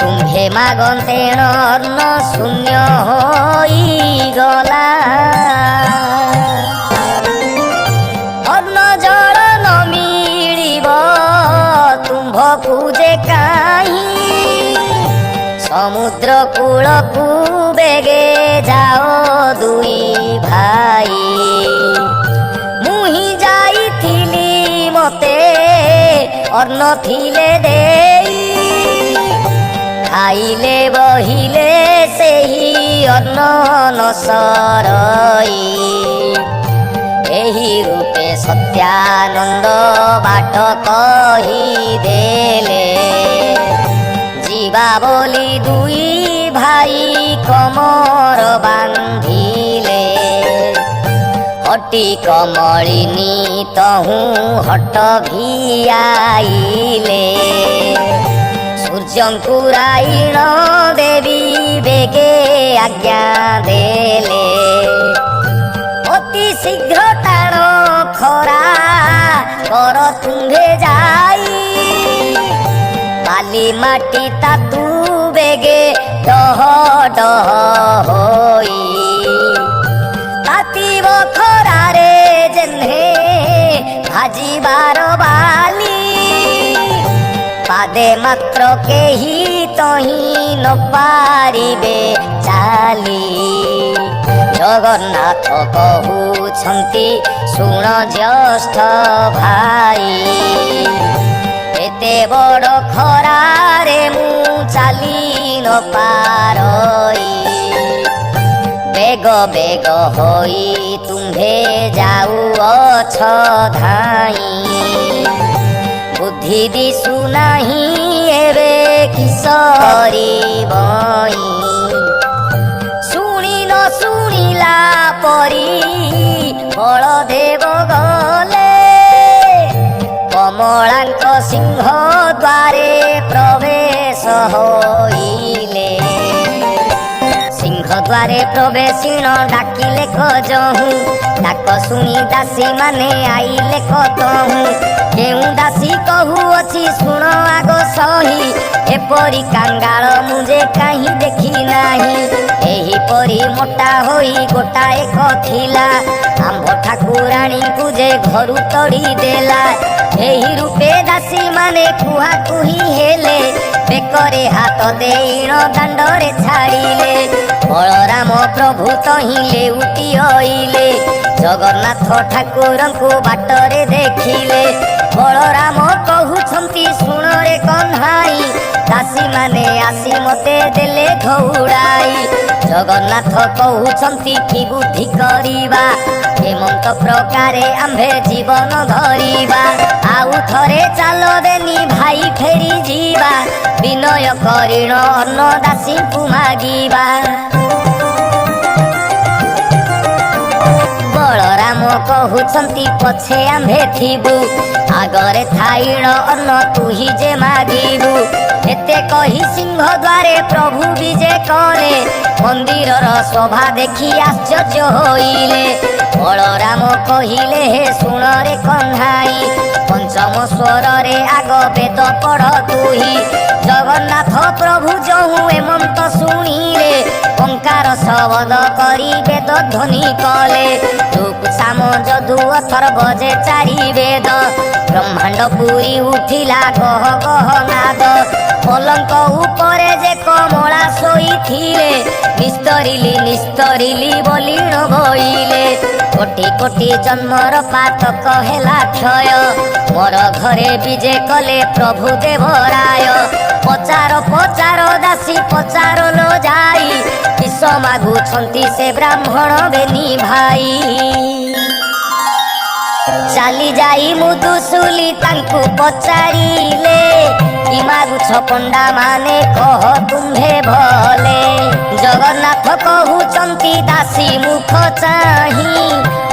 तुम्भे मागंतेण अन्न शून्य होई गला अन्न जल न मिलिब तुम्भकु जे काहीं समुद्र कूल को बेगे जाओ दुई भाई मुही जाइथिली मते अन्न थिले देई खाइले बहिले सेही अन्न न सरई एही रूपे सत्यानंद बाट कही देले जीवा बोली दुई भाई कमर बांधिले हटी कमलिनी तहु हट भियाइले सूर्यंकु रायण देवी बेगे आज्ञा देले अति शीघ्र टाण खरा कर तुम्भे जाई बाली माटी तातु बेगे डह डह होई तातीब खरारे जेन्हे भाजिबार बाली पादे मात्र केही तही न पारिबे चाली जगन्नाथ कहूछंती शुण ज्येष्ठ भाई एते बड़ खरारे मु चाली न पारई बेग बेग होई तुम्भे जाऊअछ धाई बुद्धि दिशु नाही एबे किशोरीबई शुणी न शुणिला परी बलदेव गले कमलांक सिंह द्वारे प्रवेश होइले सिंह द्वारे प्रवेशिण डाकिले खजहु डाक शुणी दासी माने आइले कतहु केउ दासी कहू अछि शुण आग सही ଏପରି କାଙ୍ଗାଳ ମୁଁ ଯେ କାହିଁ ଦେଖି ନାହିଁ। ଏହିପରି ମୋଟା ହୋଇ ଗୋଟାଏ ଥିଲା ଆମ୍ଭ ଠାକୁରାଣୀଙ୍କୁ ଯେ ଘରୁ ତଡ଼ି ଦେଲା। ଏହି ରୂପେ ଦାସୀ ମାନେ କୁହାକୁହି ହେଲେ ବେକରେ ହାତ ଦେଇଣ ଦାଣ୍ଡରେ ଛାଡ଼ିଲେ। ବଳରାମ ପ୍ରଭୁ ତହିଁ ଲେଉଟି ଅଇଲେ ଜଗନ୍ନାଥ ଠାକୁରଙ୍କୁ ବାଟରେ ଦେଖିଲେ। ବଳରାମ କହୁଛନ୍ତି ଶୁଣରେ କହ୍ନାଇ ଦାସୀ ମାନେ ଆସି ମତେ ଦେଲେ ଘଉଡ଼ାଇ। ଜଗନ୍ନାଥ କହୁଛନ୍ତି କି ବୁଦ୍ଧି କରିବା ଏମନ୍ତ ପ୍ରକାରେ ଆମ୍ଭେ ଜୀବନ ଧରିବା। ଆଉ ଥରେ ଚାଲ ଦେନି ଭାଇ ଫେରି ଯିବା ବିନୟ କରିଣ ଅନ୍ନ ଦାସୀଙ୍କୁ ମାଗିବା। ବଳରାମ କହୁଛନ୍ତି ପଛେ ଆମ୍ଭେ ଥିବୁ ଆଗରେ ଥାଇଣ ଅନ୍ନ ତୁହି ଯେ ମାଗିବୁ। ଏତେ କହି ସିଂହ ଦ୍ୱାରେ ପ୍ରଭୁ ବିଜେ କଲେ ମନ୍ଦିରର ଶୋଭା ଦେଖି ଆଶ୍ଚର୍ଯ୍ୟ ହୋଇଲେ। ବଳରାମ କହିଲେ ହେ ଶୁଣରେ କହ୍ନାଇ ପଞ୍ଚମ ସ୍ୱରରେ ଆଗ ବେଦ ପଢ଼ ତୁହି। ଜଗନ୍ନାଥ ପ୍ରଭୁ ଯହୁଁ ଏମନ୍ତ ଶୁଣିଲେ ଓଙ୍କାର ଶବଦ କରି ବେଦ ଧ୍ୱନି କଲେ। ଋକ୍ ସାମ ଯଦୁ ଅଥର୍ବ ଯେ ଚାରି ବେଦ ବ୍ରହ୍ମାଣ୍ଡ ପୁରୀ ଉଠିଲା ଗହ ଗହ ନାଦ। ପଲଙ୍କ ଉପରେ ଯେ କମଳା ଶୋଇଥିଲେ ନିସ୍ତରିଲି ନିସ୍ତରିଲି ବୋଲିଣ ବୋଇଲେ। କୋଟି କୋଟି ଜନ୍ମର ପାତକ ହେଲା କ୍ଷୟ ମୋର ଘରେ ବିଜେ କଲେ ପ୍ରଭୁ ଦେବରାୟ। ପଚାର ପଚାର ଦାସୀ ପଚାର लो ଯାଇ କିସ ମାଗୁଛନ୍ତି ସେ ବ୍ରାହ୍ମଣ ବେନି ଭାଇ। ଚାଲି ଯାଇ ମୁଦୁସୁଲି ତାଙ୍କୁ ପଚାରିଲେ କି ମାଗୁଛ ପଣ୍ଡା ମାନେ କହ ତୁମ୍ଭେ ଭଲେ। ଜଗନ୍ନାଥ କହୁଛନ୍ତି ଦାସୀ ମୁଖ ଚାହିଁ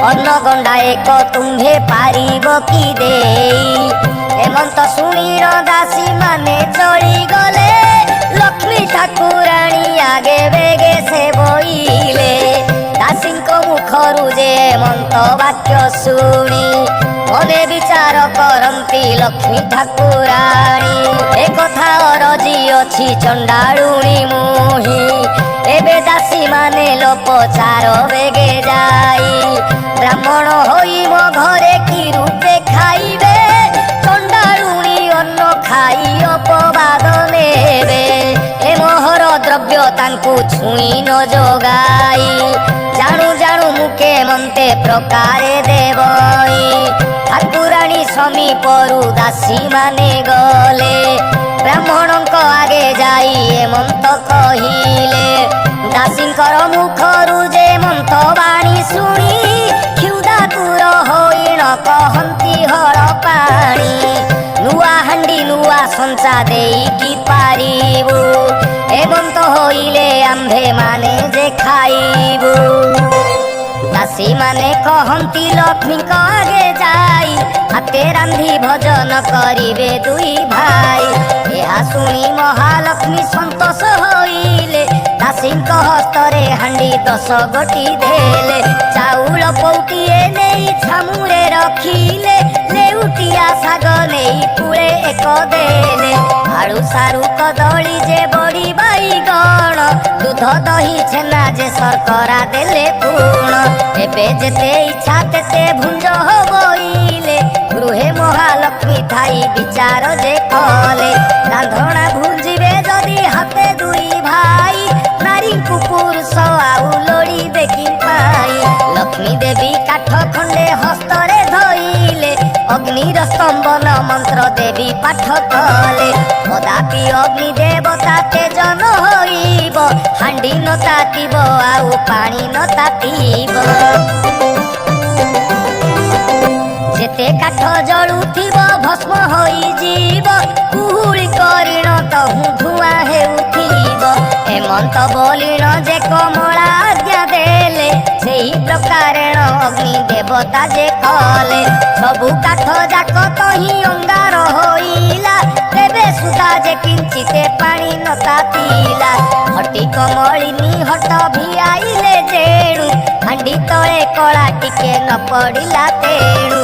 ଅନ୍ନ ଗଣ୍ଡା ଏକ ତୁମ୍ଭେ ପାରିବ କି ଦେଇ। ଏମନ୍ତ ଶୁଣିଣ ଦାସୀ ମାନେ ଚଳିଗଲେ ଲକ୍ଷ୍ମୀ ଠାକୁରାଣୀ ଆଗେ ବେଗେ ସେ ବୋଇଲେ। ଦାସୀଙ୍କ ମୁଖରୁ ଯେ ମନ୍ତ ବାକ୍ୟ ଶୁଣି ମନେ ବିଚାର କରନ୍ତି ଲକ୍ଷ୍ମୀ ଠାକୁରାଣୀ। ଏ କଥା ଅରଜି ଅଛି ଚଣ୍ଡାଳୁଣୀ ମୁହିଁ ଏବେ ଦାସୀ ମାନେ ଲୋ ପଚାର ବେଗେ ଯାଇ। ବ୍ରାହ୍ମଣ ହୋଇ ମୋ ଘରେ କି ରୂପେ ଖାଇବେ ଚଣ୍ଡାଳୁଣୀ ଅନ୍ନ ଖାଇ ଅପବାଦ ନେବେ। ଏ ମୋହର ଦ୍ରବ୍ୟ ତାଙ୍କୁ ଛୁଇଁ ନ ଯୋଗାଇ ଜାଣୁ ଜାଣୁ ମୁକେ ମନ୍ତେ ପ୍ରକାରେ ଦେବଇ। ଠାକୁରାଣୀ ସମୀପରୁ ଦାସୀ ମାନେ ଗଲେ ବ୍ରାହ୍ମଣଙ୍କ ଆଗେ ଯାଇ ଏମନ୍ତ କହିଲେ। ଦାସୀଙ୍କର ମୁଖରୁ ଯେ ମନ୍ତ ବାଣୀ ଶୁଣି କ୍ଷୁଧାତୁର ହୋଇଣ କହନ୍ତି ହଳ ପାଣି। ନୂଆ ହାଣ୍ଡି ନୂଆ ସଞ୍ଚା ଦେଇକି ପାରିବୁ ଏମନ୍ତ ହୋଇଲେ ଆମ୍ଭେ ମାନେ ଯେ ଖାଇବୁ। ଦାସୀ ମାନେ କହନ୍ତି ଲକ୍ଷ୍ମୀଙ୍କ ଆଗେ ଯାଇ ହାତେ ରାନ୍ଧି ଭୋଜନ କରିବେ ଦୁଇ ଭାଇ। ଏହା ଶୁଣି ମହାଲକ୍ଷ୍ମୀ ସନ୍ତୋଷ ହୋଇଲେ ଦାସୀଙ୍କ ହସ୍ତରେ ହାଣ୍ଡି 10 ଗୋଟି ଦେଲେ। ଚାଉଳ ପଉଟିଏ ନେଇ ଛାମୁରେ ରଖିଲେ ଲେଉଟିଆ ଶାଗ ନେଇ ପୁଳେ ଏକ ଦେଲେ। ଆଳୁ ସାରୁ କଦଳୀ ଯେ ବଡ଼ି ବାଇଗଣ ଦୁଧ ଦହି ଛେନା ଯେ ଶର୍କରା ଦେଲେ ପୁଣ। ଏବେ ଯେତେ ଇଚ୍ଛା ତେତେ ଭୁଞ୍ଜ ବୋଇଲେ ଗୃହେ ମହାଲକ୍ଷ୍ମୀ ଥାଇ ବିଚାର ଯେ କଲେ। ରାନ୍ଧଣା ଭୁଞ୍ଜିବେ ଯଦି ହାତେ ଦୁଇ ଭାଇ ନାରୀଙ୍କୁ ପୁରୁଷ ଆଉ ଲୋଡ଼ି ଦେଖି ପାଇ। ଲକ୍ଷ୍ମୀ ଦେବୀ କାଠ ଖଣ୍ଡେ ହସ୍ତରେ ଧଇଲେ ଅଗ୍ନିର ସ୍ତମ୍ଭନ ମନ୍ତ୍ର ଦେବୀ ପାଠ କଲେ। କଦାପି ଅଗ୍ନି ଦେବତା ତେଜ ନ ହୋଇବ ହାଣ୍ଡି ନ ତାତିବ ଆଉ ପାଣି ନ ତାତିବ। ଯେତେ କାଠ ଜଳୁଥିବ ଭସ୍ମ ହୋଇଯିବ କୁହୁଳି କରିଣ ତହୁଁ ଧୂଆଁ ହେଉଥିବ। ହେମନ୍ତ ବୋଲିଣ ଯେ କମଳା ଆଜ୍ଞା ଦେଲେ ସେହି ପ୍ରକାରେଣ ଅଗ୍ନି ଦେବତା ଯେ କଲେ। ସବୁ କାଠ ଯାକ ତହିଁ ଅଙ୍ଗାର ହୋଇଲା ତେବେ ସୁଧା ଯେ କିଞ୍ଚିତେ ପାଣି ନ ତାତିଲା। ହଟି କମଳିନୀ ହଟ ଭିଆଇଲେ ଯେଣୁ ହାଣ୍ଡି ତଳେ କଳା ଟିକେ ନ ପଡ଼ିଲା ତେଣୁ।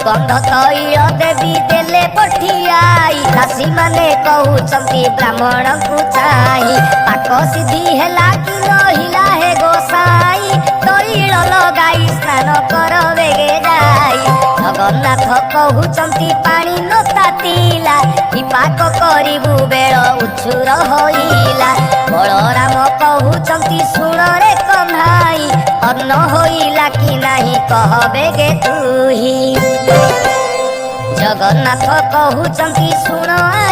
ସୁଗନ୍ଧ ତୈଳ ଦେବୀ ଦେଲେ ପଠିଆଇ ଦାସୀ ମାନେ କହୁଛନ୍ତି ବ୍ରାହ୍ମଣଙ୍କୁ ଚାହିଁ ପାକ ସିଦ୍ଧି ହେଲା କି ନହିଲା ହେ ଗୋସାଇ ତୈଳ ଲଗାଇ ସ୍ନାନ କର ବେଗେ ଯାଇ ଜଗନ୍ନାଥ କହୁଛନ୍ତି ପାଣି ନ ତାତିଲା ବିପାକ କରିବୁ ବେଳ ଉଛୁର ହୋଇଲା ବଳରାମ କହୁଛନ୍ତି ଶୁଣରେ କହ୍ନାଇ ଅନ୍ନ ହୋଇଲା କି ନାହିଁ କହ ବେଗେ ତୁହି ଜଗନ୍ନାଥ କହୁଛନ୍ତି ଶୁଣ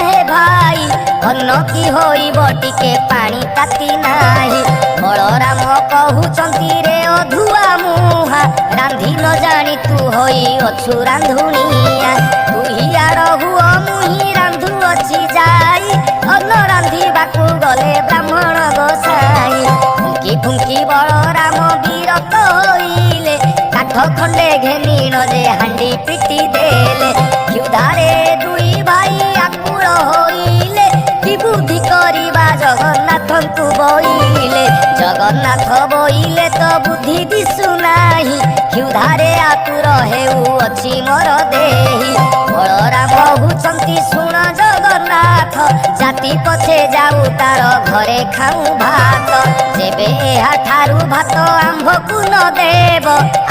ହେ ଭାଇ ଅନ୍ନ କି ହୋଇବ ଟିକେ ପାଣି ତାତି ନାହିଁ ବଳରାମ କହୁଛନ୍ତି ରେ ଅଧୁଆ ମୁହା ରାନ୍ଧି ନ ଜାଣି ତୁ ହୋଇ ଅଛୁ ରାନ୍ଧୁଣିଆ ତୁହି ଆର ହୁଅ ମୁହିଁ ରାନ୍ଧୁଅଛି ଯାଇ ଅନ୍ନ ରାନ୍ଧିବାକୁ ଗଲେ ବ୍ରାହ୍ମଣ ଗୋସାଇ ଫୁଙ୍କି ଫୁଙ୍କି ବଳରାମ ବିରକ୍ତ ହୋଇଲେ କାଠ ଖଣ୍ଡେ ଘେନିଣ ଯେ ହାଣ୍ଡି ପିଟି ଦେଲେ କ୍ଷୁଧାରେ ଦୁଇ ଭାଇ ଆକୁଳ ହୋଇଲେ ବିବୁଦ୍ଧି କରିବା ଜଗନ୍ନାଥଙ୍କୁ ବୋଇଲେ ଜଗନ୍ନାଥ ବୋଇଲେ ତ ବୁଦ୍ଧି ଦିଶୁନାହିଁ କ୍ଷୁଧାରେ ଆକୁଳ ହେଉଅଛି ମୋର ଦେହି ବଳରାମ କହୁଛନ୍ତି ଶୁଣ ଜଗନ୍ନାଥ ଜାତି ପଛେ ଯାଉ ତାର ଘରେ ଖାଉ ଭାତ ଯେବେ ଏହାଠାରୁ ଭାତ ଆମ୍ଭକୁ ନ ଦେବ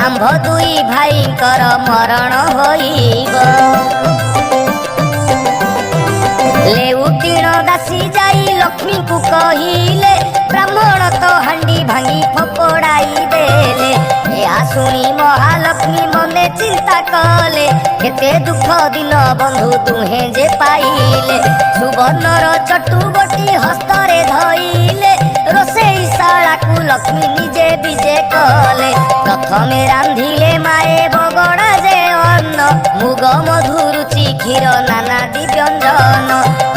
ଆମ୍ଭ ଦୁଇ ଭାଇଙ୍କର ମରଣ ହୋଇବ ଲେଉଟିଣ ଦାସୀ ଯାଇ ଲକ୍ଷ୍ମୀଙ୍କୁ କହିଲେ ବ୍ରାହ୍ମଣ ତ ହାଣ୍ଡି ଭାଙ୍ଗି ଫୋପଡ଼ାଇ ଦେଲେ ଏହା ଶୁଣି ମହାଲକ୍ଷ୍ମୀ ମନେ ଚିନ୍ତା କଲେ କେତେ ଦୁଃଖ ଦିନ ବନ୍ଧୁ ଦୁହେଁ ଯେ ପାଇଲେ ସୁବର୍ଣ୍ଣର ଚଟୁବଟି ହସ୍ତରେ ଧଇଲେ ରୋଷେଇ ଶାଳାକୁ ଲକ୍ଷ୍ମୀ ନିଜେ ବିଜେ କଲେ ପ୍ରଥମେ ରାନ୍ଧିଲେ ମାଏ ବଗଡ଼ା ଯେ ଅନ୍ନ ମୁଗ ମଧୁରୁଚି କ୍ଷୀର ନାନାଦି ବ୍ୟଞ୍ଜନ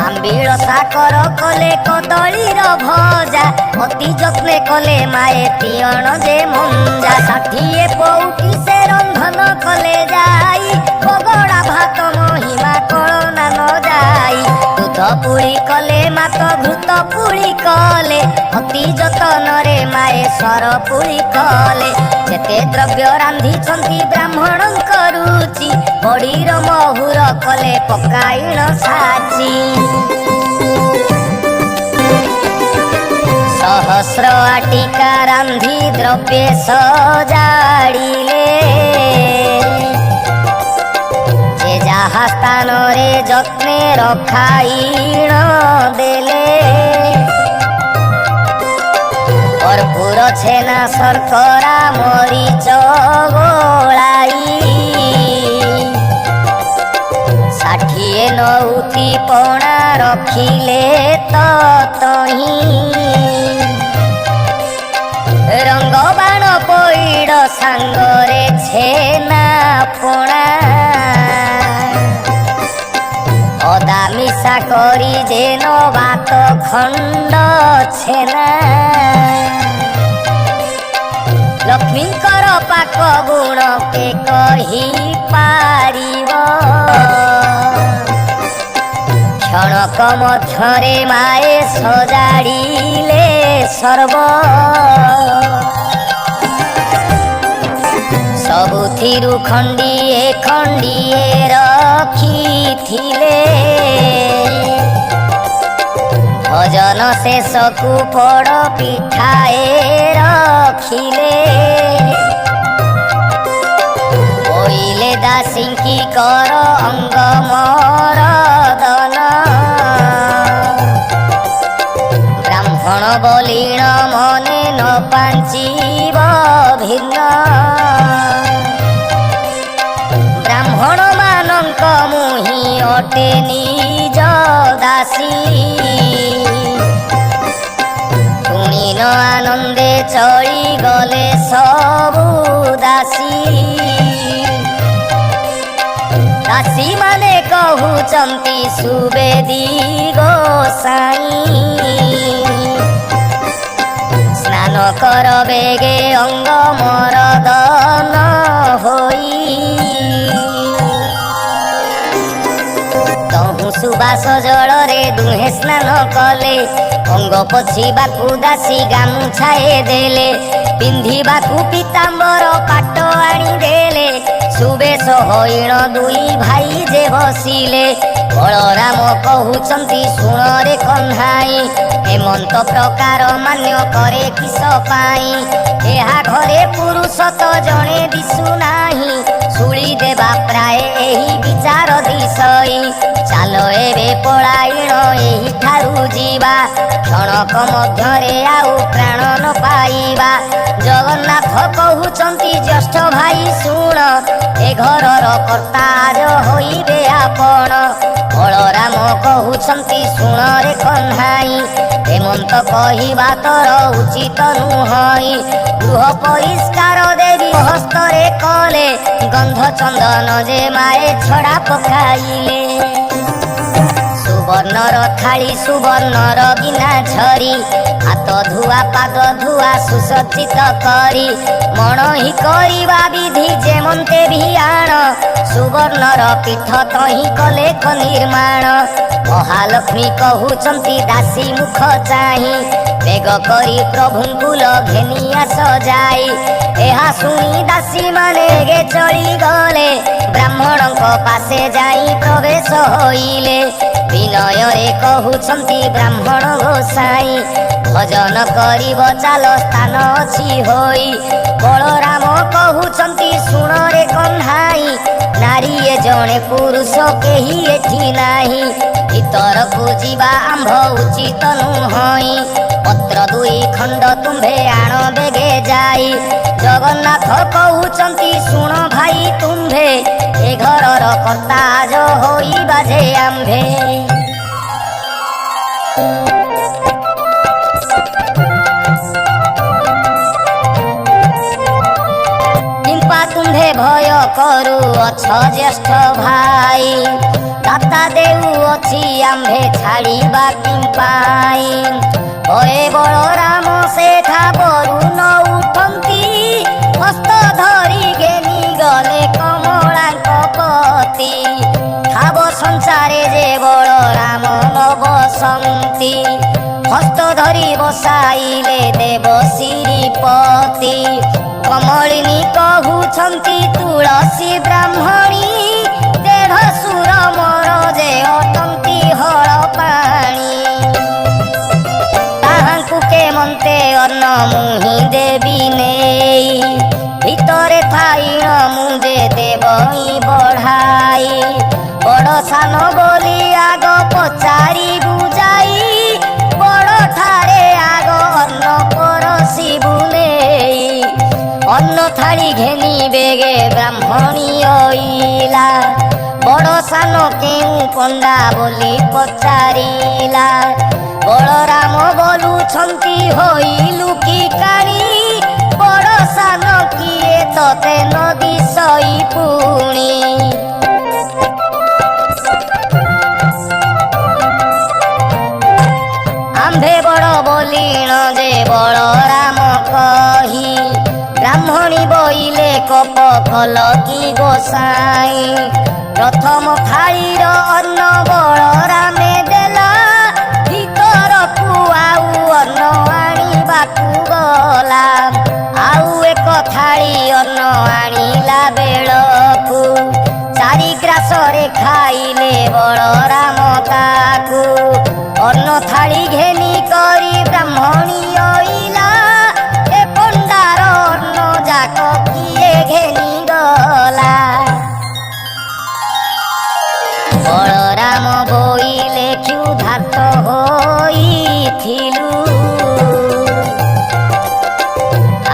ଆମ୍ବିଳ ସାକର କଲେ କଦଳୀର ଭଜା ଅତି ଯତ୍ନେ କଲେ ମାଏ ତିଅଣ ଯେ ମଞ୍ଜା 60 ପଉଟି ସେ ରନ୍ଧନ କଲେ ଯାଇ ବଗଡ଼ା ଭାତ ମହିମା କଳନା ନ ଯାଇ ଦୁଧ ପୁଳି କଲେ ମାତ ଘୃତ ପୁଳି କଲେ ଅତି ଯତନରେ ମାଏ ସର ପୁଳି କଲେ ଯେତେ ଦ୍ରବ୍ୟ ରାନ୍ଧିଛନ୍ତି ବ୍ରାହ୍ମଣଙ୍କ ରୁଚି ବଡ଼ିର ମହୁର କଲେ ପକାଇଣ ସାଚି ସହସ୍ର ଆଟିକା ରାନ୍ଧି ଦ୍ରବ୍ୟ ସଜାଡ଼ିଲେ ଯେ ଯାହା ସ୍ଥାନରେ ଯତ୍ନେ ରଖାଇଣ ଦେଲେ କର୍ପୂର ଛେନା ଶର୍କରା ମରିଚ ଗୋଳାଇ 60 ନଉତି ପଣା ରଖିଲେ ତହିଁ ରଙ୍ଗବାଣ ପଇଡ଼ ସାଙ୍ଗରେ ଛେନା ପଣା ଅଦା ମିଶା କରି ଯେନ ଭାତ ଖଣ୍ଡ ଛେନା ଲକ୍ଷ୍ମୀଙ୍କର ପାକ ଗୁଣ କେ କହି ପାରିବ କ୍ଷଣକ ମଧ୍ୟରେ ମାଏ ସଜାଡ଼ିଲେ ସର୍ବ ସବୁଥିରୁ ଖଣ୍ଡିଏ ଖଣ୍ଡିଏ ରଖିଥିଲେ ଭଜନ ଶେଷକୁ ପୋଡ଼ ପିଠାଏ ରଖିଲେ ବୋଇଲେ ଦାସୀଙ୍କି କର ଅଙ୍ଗ ମରଦନ ବ୍ରାହ୍ମଣ ବଲିଣ ମନେ ନ ପାଞ୍ଚିବ ଭିନ୍ନ ବ୍ରାହ୍ମଣ ମାନଙ୍କ ମୁହିଁ ଅଟେ ନିଜ ଦାସୀ ତୁଣିନ ଆନନ୍ଦେ ଚଳିଗଲେ ସବୁ ଦାସୀ ଦାସୀ ମାନେ କହୁଛନ୍ତି ସୁବେଦୀ ଗୋସାଇଁ ସ୍ନାନ କର ବେଗେ ଅଙ୍ଗ ମରଦନ ହୋଇ ତହୁଁ ସୁବାସ ଜଳରେ ଦୁହେଁ ସ୍ନାନ କଲେ ଅଙ୍ଗ ପୋଛିବାକୁ ଦାସୀ ଗାମୁଛାଏ ଦେଲେ ପିନ୍ଧିବାକୁ ପୀତାମ୍ବର ପାଟ ଆଣିଦେଲେ सुबेश हईण दुई भाई जे बसिले बलराम कहउचंती सुण रे कन्हाई हेमंत प्रकार मान्य करे किस पाई एहा घरे पुरुष तो जणे दिसु नाही सुली देवा प्राय एही विचार दिसई चाल एबे पलायण एही ठारू जीवा क्षणक मध्यरे आउ प्राण न पाइबा जगन्नाथ कहउचंती ज्येष्ठ भाई सुण ए घरर कर्ता आज होइबे आपण बलराम कहउचंती सुण रे कन्हाई हेमंत कहिबा तोर उचित नुहई गृह परिष्कार देवी हस्तरे कले गंध चंदन जे माए छड़ा पकाइले सुवर्णर थाली सुवर्णर गिना झरी हाथ धुआ पाद धुआ सुसज्जित करी मणहि करिबा विधि जेमन्ते भियाण सुवर्णर पीठ तहि कले निर्माण महालक्ष्मी कहउचंती दासी मुख चाहि बेग करी प्रभुंकुल घेनिया सजाई एहा सुनी दासी माने गे चली गले ब्राह्मणक पासे जाई प्रवेश होइले विनय रे कहउचंती ब्राह्मण गोसाई भजन करिब चाल स्थान अछि होई बलराम कहउचंती सुण रे कन्हाई नारी ए जणे पुरुष केही एठी नाही भीतर को जीवा आंभ उचित नुहई पत्र दुई खंड तुम्भे आण बेगे जाई जगन्नाथ कहउचंती सुण भाई तुम्भे ए घरर कर्ता आज होइबा जे आंभे तुम्भे भय करू अछ ज्येष्ठ भाई दाता देउ अछि आंभे छाड़ीबा किंपाई भये बलराम सेठा बरुण उठंती हस्त धरी घेनी गले कमलांक पति खाब संसारे जे बलराम न बसंती हस्त धरी बसाइले देव श्रीपति कमलिनी कहउचंती तुलसी ब्राह्मणी देढ़ सुर मोर जे अटंती हळ पाणी ताहांकु के मन्ते अन्न मुहि देवी नेई भितरे थाइण मुझे देवई बढ़ाई बड़ सान बोली आग पचारी बुझाई बड़ ठारे आग अन्न परसी बुनेई अन्न थाली घेनी बेगे ब्राह्मणी अइला बड़ सान केउ पंडा बोली पचारिला बलराम बोलुछंती होइलु की काणी बड़ सान किए तते नदी सई पुणी आंभे बड़ बोलिण जे बलराम कही ब्राह्मणी बोइले कप कल की गोसाई प्रथम थालीर अन्न बलरामे देला भीतर को आउ अन्न आनिबाकु गला आउ एक थाली अन्न आनिला बेलकु चारि ग्रासरे खाइले बलराम ताकु अन्न थाली घेनी करी ब्राह्मणी अइला घेनी गला बलराम बोइले क्षुधार्त होइथिलु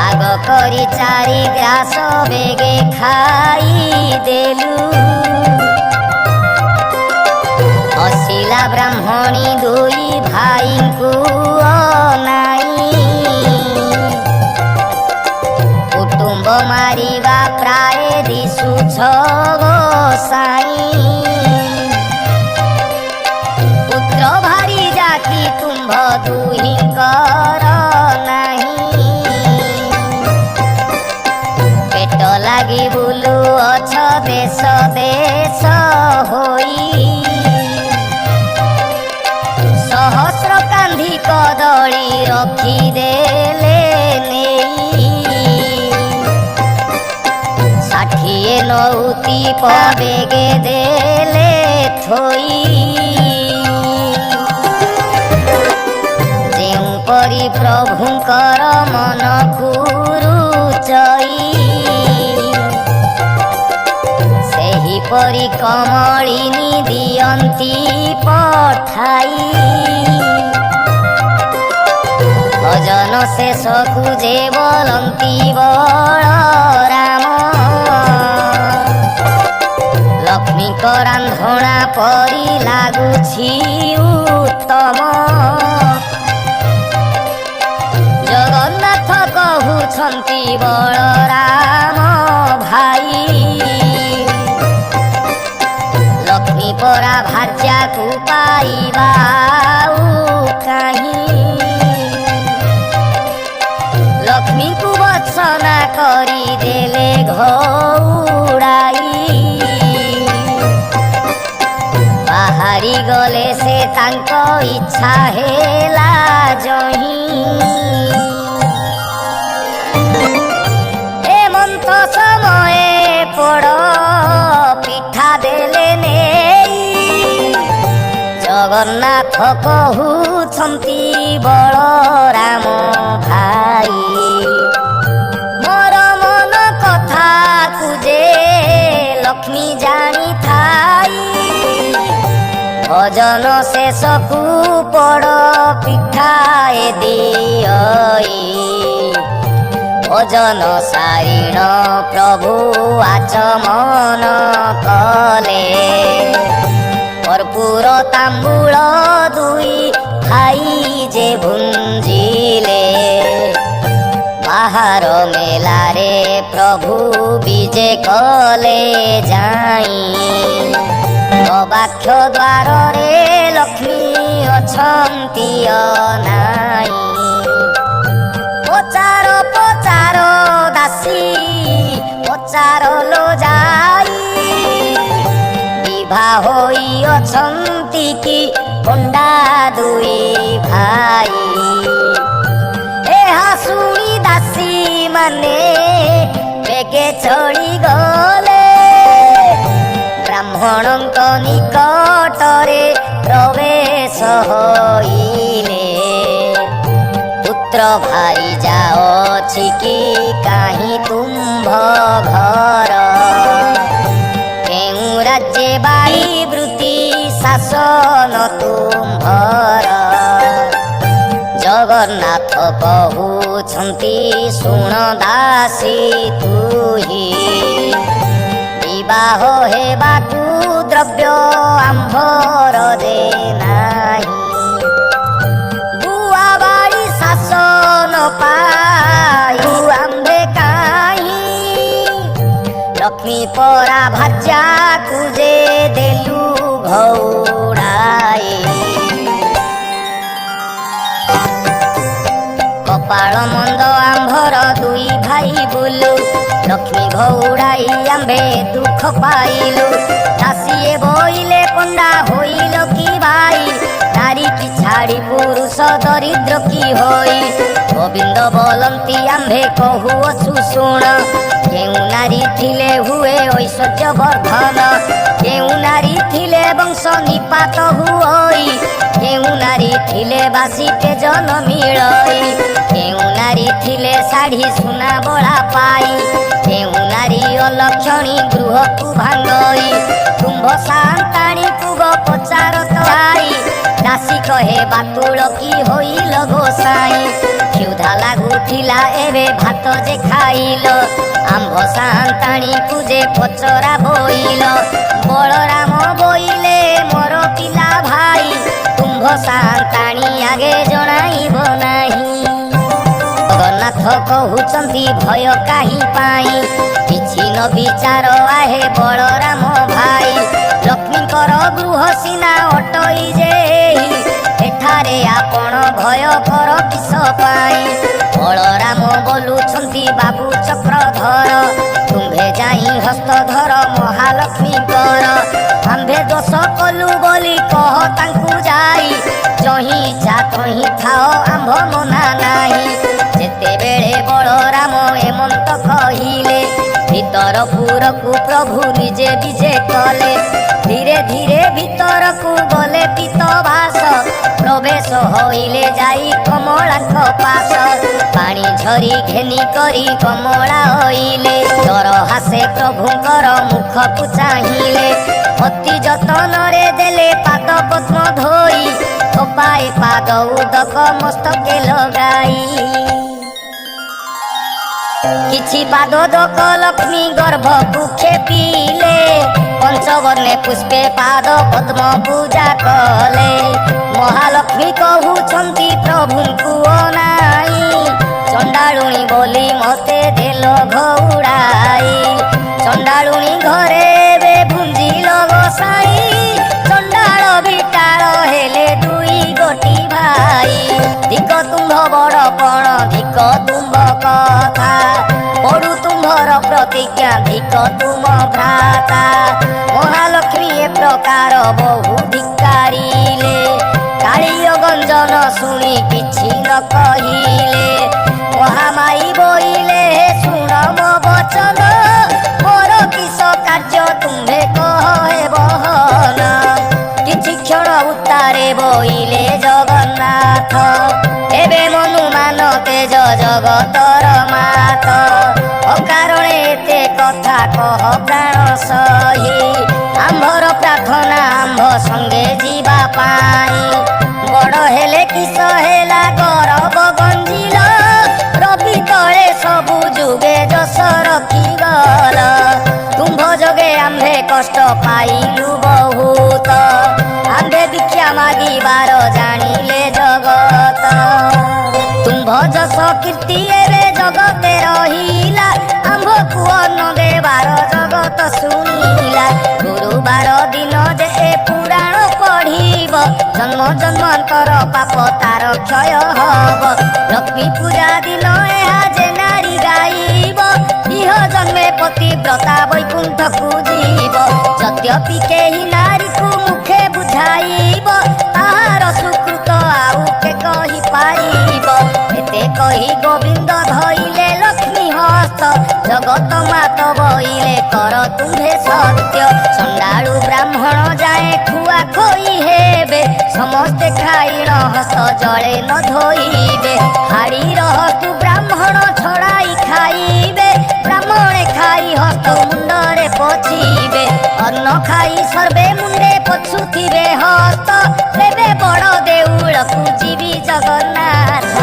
आग करी चारि ग्रास बेगे खाई देलु हसिला ब्राह्मणी दुई भाईଙ୍କୁ अनाई कुटुंब मारिबा प्राय दिसुछ गोसाई पुत्र भारी जाति तुम्भ दुहिंकर नाही पेट लागी बुलु अछ देश देश होई सहस्र कांधी कदली रखी देले नेई षाठिए ନଉତି ପବେଗେ ଦେଲେ ଥୋଇ ଯେଉଁପରି ପ୍ରଭୁଙ୍କର ମନକୁ ରୁଚଇ ସେହିପରି କମଳିନୀ ଦିଅନ୍ତି ପଠାଇ ଭଜନ ଶେଷକୁ ଯେ ବୋଲନ୍ତି ବଳରାମ ଲକ୍ଷ୍ମୀଙ୍କ ରାନ୍ଧଣା ପରି ଲାଗୁଛି ଉତ୍ତମ ଜଗନ୍ନାଥ କହୁଛନ୍ତି ବଳରାମ ଭାଇ ଲକ୍ଷ୍ମୀ ପରା ଭାର୍ଯ୍ୟାକୁ ପାଇବା ଆଉ କାହିଁ ଲକ୍ଷ୍ମୀଙ୍କୁ ବତ୍ସନା କରିଦେଲେ ଘଉଡ଼ାଇ ବାହାରି ଗଲେ ସେ ତାଙ୍କ ଇଚ୍ଛା ହେଲା ଜହିଁ ହେମନ୍ତ ସମୟେ ପୋଡ଼ ପିଠା ଦେଲେ ନେଇ ଜଗନ୍ନାଥ କହୁଛନ୍ତି ବଳରାମ ଭାଇ ମୋର ମନ କଥାକୁ ଯେ ଲକ୍ଷ୍ମୀ ଜାଣିଥାଇ ଭଜନ ଶେଷକୁ ପୋଡ଼ ପିଠାଏ ଦିଅଇ ଭଜନ ସାରିଣ ପ୍ରଭୁ ଆଚମନ କଲେ କର୍ପୂର ତାମ୍ବୁଳ ଦୁଇ ଖାଇ ଯେ ଭୁଞ୍ଜିଲେ ବାହାର ମେଲାରେ ପ୍ରଭୁ ବିଜେ କଲେ ଯାଇ ଗବାକ୍ଷ ଦ୍ୱାରରେ ଲକ୍ଷ୍ମୀ ଅଛନ୍ତି ଅନାଇ ପଚାର ପଚାର ଦାସୀ ପଚାର ଲୋ ଯାଇ ବିଭା ହୋଇ ଅଛନ୍ତି କି ପଣ୍ଡା ଦୁଇ ଭାଇ ଏହା ଶୁଣି ଦାସୀ ମାନେ ବେଗେ ଚଳି ଗଲେ ବ୍ରାହ୍ମଣଙ୍କ ନିକଟରେ ପ୍ରବେଶ ହୋଇଲେ ପୁତ୍ର ଭାଇ ଯାଅଛି କି କାହିଁ ତୁମ୍ଭ ଘର କେଉଁ ରାଜ୍ୟ ବାଇ ବୃତ୍ତି ଶାସନ ତୁମ୍ଭର ଜଗନ୍ନାଥ କହୁଛନ୍ତି ଶୁଣ ଦାସୀ ତୁହି ବିବାହ ହେବାକୁ ଦ୍ରବ୍ୟ ଆମ୍ଭର ଦେ ନାହିଁ ଗୁଆ ବାଡ଼ି ଶାସନ ପାଇ ଆମ୍ଭେ କାହିଁ ଲକ୍ଷ୍ମୀ ପରା ଭାର୍ଯ୍ୟାକୁ ଯେ ଦେଲୁ ଘଉଡ଼ାଇ କପାଳ ମନ୍ଦ ଆମ୍ଭର ଦୁଇ ଭାଇ ବୁଲୁ ଲକ୍ଷ୍ମୀ ଘଉଡ଼ାଇ ଆମ୍ଭେ ଦୁଃଖ ପାଇଲୁ ଦାସିଏ ବୋଇଲେ ପଣ୍ଡା ହୋଇଲ କି ଭାଇ ନାରୀ କି ଛାଡ଼ି ପୁରୁଷ ଦରିଦ୍ର କି ହୋଇ ଗୋବିନ୍ଦ ବୋଲନ୍ତି ଆମ୍ଭେ କହୁଅଛୁ ଶୁଣ କେଉଁ ନାରୀ ଥିଲେ ହୁଏ ଐଶ୍ୱର୍ଯ୍ୟ ବର୍ଦ୍ଧନ କେଉଁ ନାରୀ ଥିଲେ ବଂଶ ନିପାତ ହୁଅଇ କେଉଁ ନାରୀ ଥିଲେ ବାସିଟେ ଜନ ମିଳଇ କେଉଁ ନାରୀ ଥିଲେ ଶାଢ଼ୀ ସୁନା ବଳା ପାଇ କେଉଁ ନାରୀ ଅଲକ୍ଷଣୀ ଗୃହକୁ ଭାଙ୍ଗଇ ତୁମ୍ଭ ସାନ୍ତାଣୀକୁ ଗ ପଚାର ତରାଇ ଦାସୀ କହେ ବାତୁଳ କି ହୋଇଲ ଗୋସାଇଁ କ୍ଷୁଧା ଲାଗୁଥିଲା ଏବେ ଭାତ ଯେ ଖାଇଲ ଆମ୍ଭ ସାନ୍ତାଣୀକୁ ଯେ ପଚରା ବୋଇଲ ବଳରାମ ବୋଇଲେ ମୋର ପିଲା ଭାଇ ତୁମ୍ଭ ସାନ୍ତାଣୀ ଆଗେ ଜଣାଇବ ନାହିଁ ଜଗନ୍ନାଥ କହୁଛନ୍ତି ଭୟ କାହିଁ ପାଇଁ କିଛି ନ ବିଚାର ଆହେ ବଳରାମ ଭାଇ ଲକ୍ଷ୍ମୀଙ୍କର ଗୃହ ସିନା ଅଟଇ ଯେ ଏଠାରେ ଆପଣ ଭୟ କର କିସ ପାଇଁ ବଳରାମ ବୋଲୁଛନ୍ତି ବାବୁ ଚକ୍ରଧର ତୁମ୍ଭେ ଯାଇ ହସ୍ତଧର ମହାଲକ୍ଷ୍ମୀଙ୍କର ଆମ୍ଭେ ଦୋଷ କଲୁ ବୋଲି କହ ତାଙ୍କୁ ଯାଇ ଯହିଁ ଇଚ୍ଛା ତହିଁ ଥାଅ ଆମ୍ଭ ମନା ନାହିଁ ଯେତେବେଳେ ବଳରାମ ଏମନ୍ତ କହିଲେ ଭୀତ ଭିତରପୁର କୁ ପ୍ରଭୁ ନିଜେ ବିଜେ କଲେ। ଧୀରେ ଧୀରେ ଭିତରକୁ ଗଲେ ପିତବାସ, ପ୍ରବେଶ ହୋଇଲେ ଯାଇ କମଳାଙ୍କ ପାଶ। ପାଣି ଝରି ଘେନି କରି କମଳା ହୋଇଲେ, ଡର ହାସେ ପ୍ରଭୁଙ୍କର ମୁଖକୁ ଚାହିଁଲେ। ଅତି ଯତନରେ ଦେଲେ ପାଦ ପଦ୍ମ ଧୋଇ, ଥୋପାଏ ପାଦ ଉଦକ ମସ୍ତକେ ଲଗାଇ। କିଛି ପାଦ ଦକ ଲକ୍ଷ୍ମୀ ଗର୍ଭକୁ ଖେପିଲେ, ପଞ୍ଚବର୍ଣ୍ଣେ ପୁଷ୍ପେ ପାଦ ପଦ୍ମ ପୂଜା କଲେ। ମହାଲକ୍ଷ୍ମୀ କହୁଛନ୍ତି ପ୍ରଭୁଙ୍କୁ ଅନାଇ, ଚଣ୍ଡାଳୁଣୀ ବୋଲି ମତେ ଦେଲ ଘଉଡ଼ାଇ। ଚଣ୍ଡାଳୁଣୀ ଘରେ ଏବେ ଭୁଞ୍ଜିଲ ଗୋସାଇ, ଚଣ୍ଡାଳ ବିଟାଳ ହେଲେ ଦୁଇ ଗୋଟି ଭାଇ। ଧିକ ତୁମ୍ଭ ବଡ଼ପଣ ଧିକ ତୁମ୍ଭ କଥା, ପଡ଼ୁ ତୁମ୍ଭର ପ୍ରତିଜ୍ଞା ଧିକ ତୁମ ଭ୍ରାତା। ମହାଲକ୍ଷ୍ମୀ ଏ ପ୍ରକାର ବହୁ ଧିକ୍କାରିଲେ, କାଳିୟ ଗଞ୍ଜନ ଶୁଣି କିଛି ନ କହିଲେ। ମହାମାଇ ବୋଇଲେ ଶୁଣ ମୋ ବଚନ, ମୋର କିସ କାର୍ଯ୍ୟ ତୁମ୍ଭେ କହ ହେ ବହନ। କିଛି କ୍ଷଣ ଉତ୍ତାରେ ବୋଇଲେ ଜଗନ୍ନାଥ, ଏବେ ମନୁମାନ ତେଜ ଜଗତର ମାତ। ଅକାରଣେ ଏତେ କଥା କହ ପ୍ରାଣ ସହି, ଆମ୍ଭର ପ୍ରାର୍ଥନା ଆମ୍ଭ ସଙ୍ଗେ ଯିବା ପାଇଁ। ବଡ଼ ହେଲେ କିସ ହେଲା ଗରବ ଗଞ୍ଜିଲ, ରବି ତଳେ ସବୁ ଯୁଗେ ଯଶ ରଖିଗଲ। ତୁମ୍ଭ ଯୋଗେ ଆମ୍ଭେ କଷ୍ଟ ପାଇଲୁ ବହୁତ, ଆମ୍ଭେ ଦୀକ୍ଷା ମାଗିବାର ଜାଣିଲେ ଜଗତ। ତୁମ୍ଭ ଯଶ କୀର୍ତ୍ତି ଏବେ ଜଗତେ ରହିଲା, ଆମ୍ଭକୁ ଅନ୍ନ ଦେବାର ଜଗତ ଶୁଣିଲା। ଗୁରୁବାର ଦିନ ଯେ ଏ ପୁରାଣ ପଢ଼ିବ, ଜନ୍ମ ଜନ୍ମାନ୍ତର ପାପ ତାର କ୍ଷୟ ହବ। ଲକ୍ଷ୍ମୀ ପୂଜା ଦିନ ଏହା ଯେ ନାରୀ ଗାଇବ, ଇହ ଜନ୍ମେ ପତିବ୍ରତା ବୈକୁଣ୍ଠକୁ ଯିବ। ଯଦ୍ୟପି କେହି ନାରୀକୁ ମୁଖେ ବୁଝାଇବ, ତାହାର ସୁକୃତ ଆଉ କେ କହିପାରିବ। ଏତେ କହି ଗୋବିନ୍ଦ ଧଇଲେ ଲକ୍ଷ୍ମୀ ହସ୍ତ, ଜଗତ ମାତ ବଇଲେ କର ତୁମ୍ଭେ ସତ୍ୟ। ଚଣ୍ଡାଳୁ ବ୍ରାହ୍ମଣ ଯାଏ ଖୁଆ ଖୋଇ ହେବେ, ସମସ୍ତେ ଖାଇଣ ହସ୍ତ ଜଳେ ନ ଧୋଇବେ। ହାଡ଼ିର ହସ୍ତୁ ବ୍ରାହ୍ମଣ ଛଡ଼ାଇ ଖାଇବେ, ବ୍ରାହ୍ମଣେ ଖାଇ ହସ୍ତ ମୁଣ୍ଡରେ ପୋଛିବେ। ଅନ୍ନ ଖାଇ ସର୍ବେ ମୁଣ୍ଡେ ପୋଛୁଥିବେ ହସ୍ତ, ତେବେ ବଡ଼ ଦେଉଳକୁ ଯିବି ଜଗନ୍ନାଥ।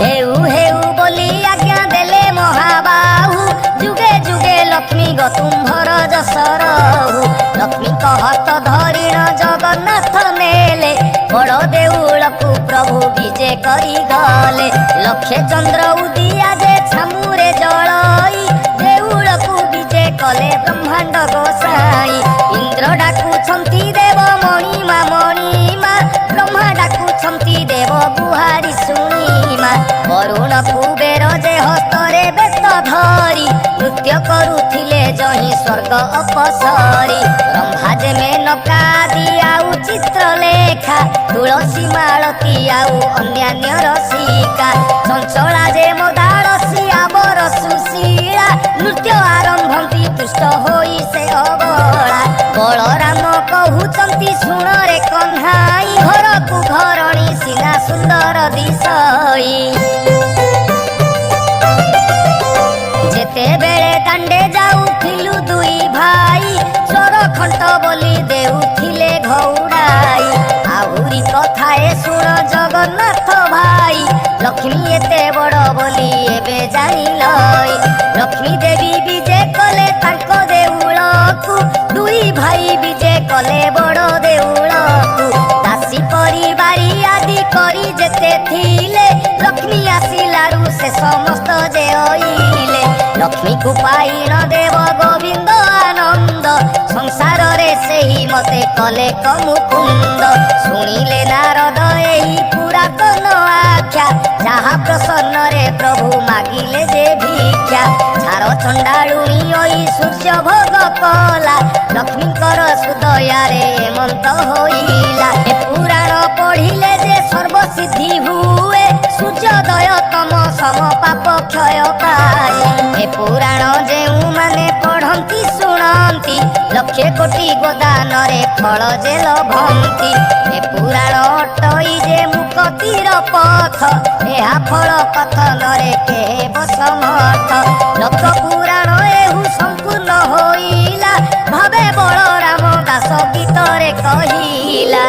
ହେଉ ହେଉ ବୋଲି ଆଜ୍ଞା ଦେଲେ ମହାବାହୁ, ଯୁଗେ ଯୁଗେ ଲକ୍ଷ୍ମୀ ଗ ତୁମ୍ଭର ଯଶ ରହୁ। ଲକ୍ଷ୍ମୀଙ୍କ ହସ୍ତ ଧରିଣ ଜଗନ୍ନାଥ ନେଲେ, ବଡ଼ ଦେଉଳକୁ ପ୍ରଭୁ ବିଜେ କରି ଗଲେ। ଲକ୍ଷେ ଚନ୍ଦ୍ର ଉଦିଆ ଯେ ଛାମୁରେ ଜଳଇ, ଦେଉଳକୁ ବିଜେ କଲେ ବ୍ରହ୍ମାଣ୍ଡ ଗୋସାଇ। ଇନ୍ଦ୍ର ଡାକୁଛନ୍ତି ଦେବ ମଣିମା ମଣିମା, ବ୍ରହ୍ମା ଡାକୁଛନ୍ତି ଦେବ ଗୁହାରି ଶୁଣିମା। ବରୁଣ କୁବେର ଯେ ହସ୍ତରେ ବେତ ଧରି, ନୃତ୍ୟ କରୁଥିଲେ ଜହିଁ ସ୍ୱର୍ଗ ଅପସରି। ବ୍ରହ୍ମା ଯେ ମେନକା ଦିଆଉ ଚିତ୍ରଲେଖା, ତୁଳସୀ ମାଳତୀ ଆଉ ଅନ୍ୟାନ୍ୟ ରସିକା। ଚଞ୍ଚଳା ଯେ ମଦାଳସୀ ଆବର ସୁଶୀଳା, ନୃତ୍ୟ ଆରମ୍ଭନ୍ତି ତୁଷ୍ଟ ହୋଇ ସେ ଅବଳା। ବଳରାମ କହୁଛନ୍ତି ଶୁଣରେ କହ୍ନାଇ, ଘରକୁ ଘରଣୀ ସିନା ସୁନ୍ଦର ଦିଶଇ। ଯେତେବେଳେ ଦାଣ୍ଡେ ଯାଉଥିଲୁ ଦୁଇ ଭାଇ, ସ୍ୱର ଖଣ୍ଟ ବୋଲି ଦେଉଥିଲେ ଘଉଡ଼ାଇ। ଆହୁରି କଥାଏ ଶୁଣ ଜଗନ୍ନାଥ ଭାଇ, ଲକ୍ଷ୍ମୀ ଏତେ ବଡ଼ ବୋଲି ଏବେ ଜାଣିଲ। ଲକ୍ଷ୍ମୀ ଦେବୀ ବିଜେ କଲେ ତାଙ୍କ ଦେଉଳକୁ, ଦୁଇ ଭାଇ ବିଜେ କଲେ ବଡ଼ ଦେଉଳକୁ। ଦାସୀ ପରିବାରୀ ଆଦି କରି ଯେତେ ଥିଲେ, ଲକ୍ଷ୍ମୀ ଆସିଲାରୁ ସେ ସମସ୍ତ ଯେ ଅଇଲେ। ଲକ୍ଷ୍ମୀକୁ ପାଇଣ ଦେବ ଗୋବିନ୍ଦ ଆନନ୍ଦ, ସଂସାରରେ ସେହି ମତେ କଲେ କମୁକୁନ୍ଦ। ଶୁଣିଲେ ନାରଦ ଏହି ପୁରାତନ ଆଖ୍ୟା, ଯାହା ପ୍ରସନ୍ନରେ ପ୍ରଭୁ ମାଗିଲେ ଯେ ଭିକ୍ଷା। ଛାର ଚଣ୍ଡାଳୁଣୀ ଓଇ ସୂର୍ଯ୍ୟ ଭୋଗ କଲା, ଲକ୍ଷ୍ମୀଙ୍କର ସୁଦୟାରେ ମନ୍ତ ହୋଇଲା। ଏ ପୁରାଣ ପଢ଼ିଲେ ଯେ ସର୍ବସିଦ୍ଧି ହୁଏ, ସୂର୍ଯ୍ୟ ସୂର୍ଯ୍ୟୋଦୟ ତମ ସମ ପାପ କ୍ଷୟ ପାଏ। ଏ ପୁରାଣ ଯେଉଁମାନେ ପଢ଼ନ୍ତି ଶୁଣନ୍ତି ଲକ୍ଷେ କୋଟି ଗୋଦାନରେ ଫଳ ଯେ ଲଭନ୍ତି। ଏ ପୁରାଣ ଅଟଇ ଯେ ମୁକତିର ପଥ ଏହା ଫଳ କଥନରେ କେବ ସମର୍ଥ। ଲୋକ ପୁରାଣ ଏହୁ ସମ୍ପୂର୍ଣ୍ଣ ହୋଇଲା ଭାବେ ବଳରାମ ଦାସ ଗୀତରେ କହିଲା।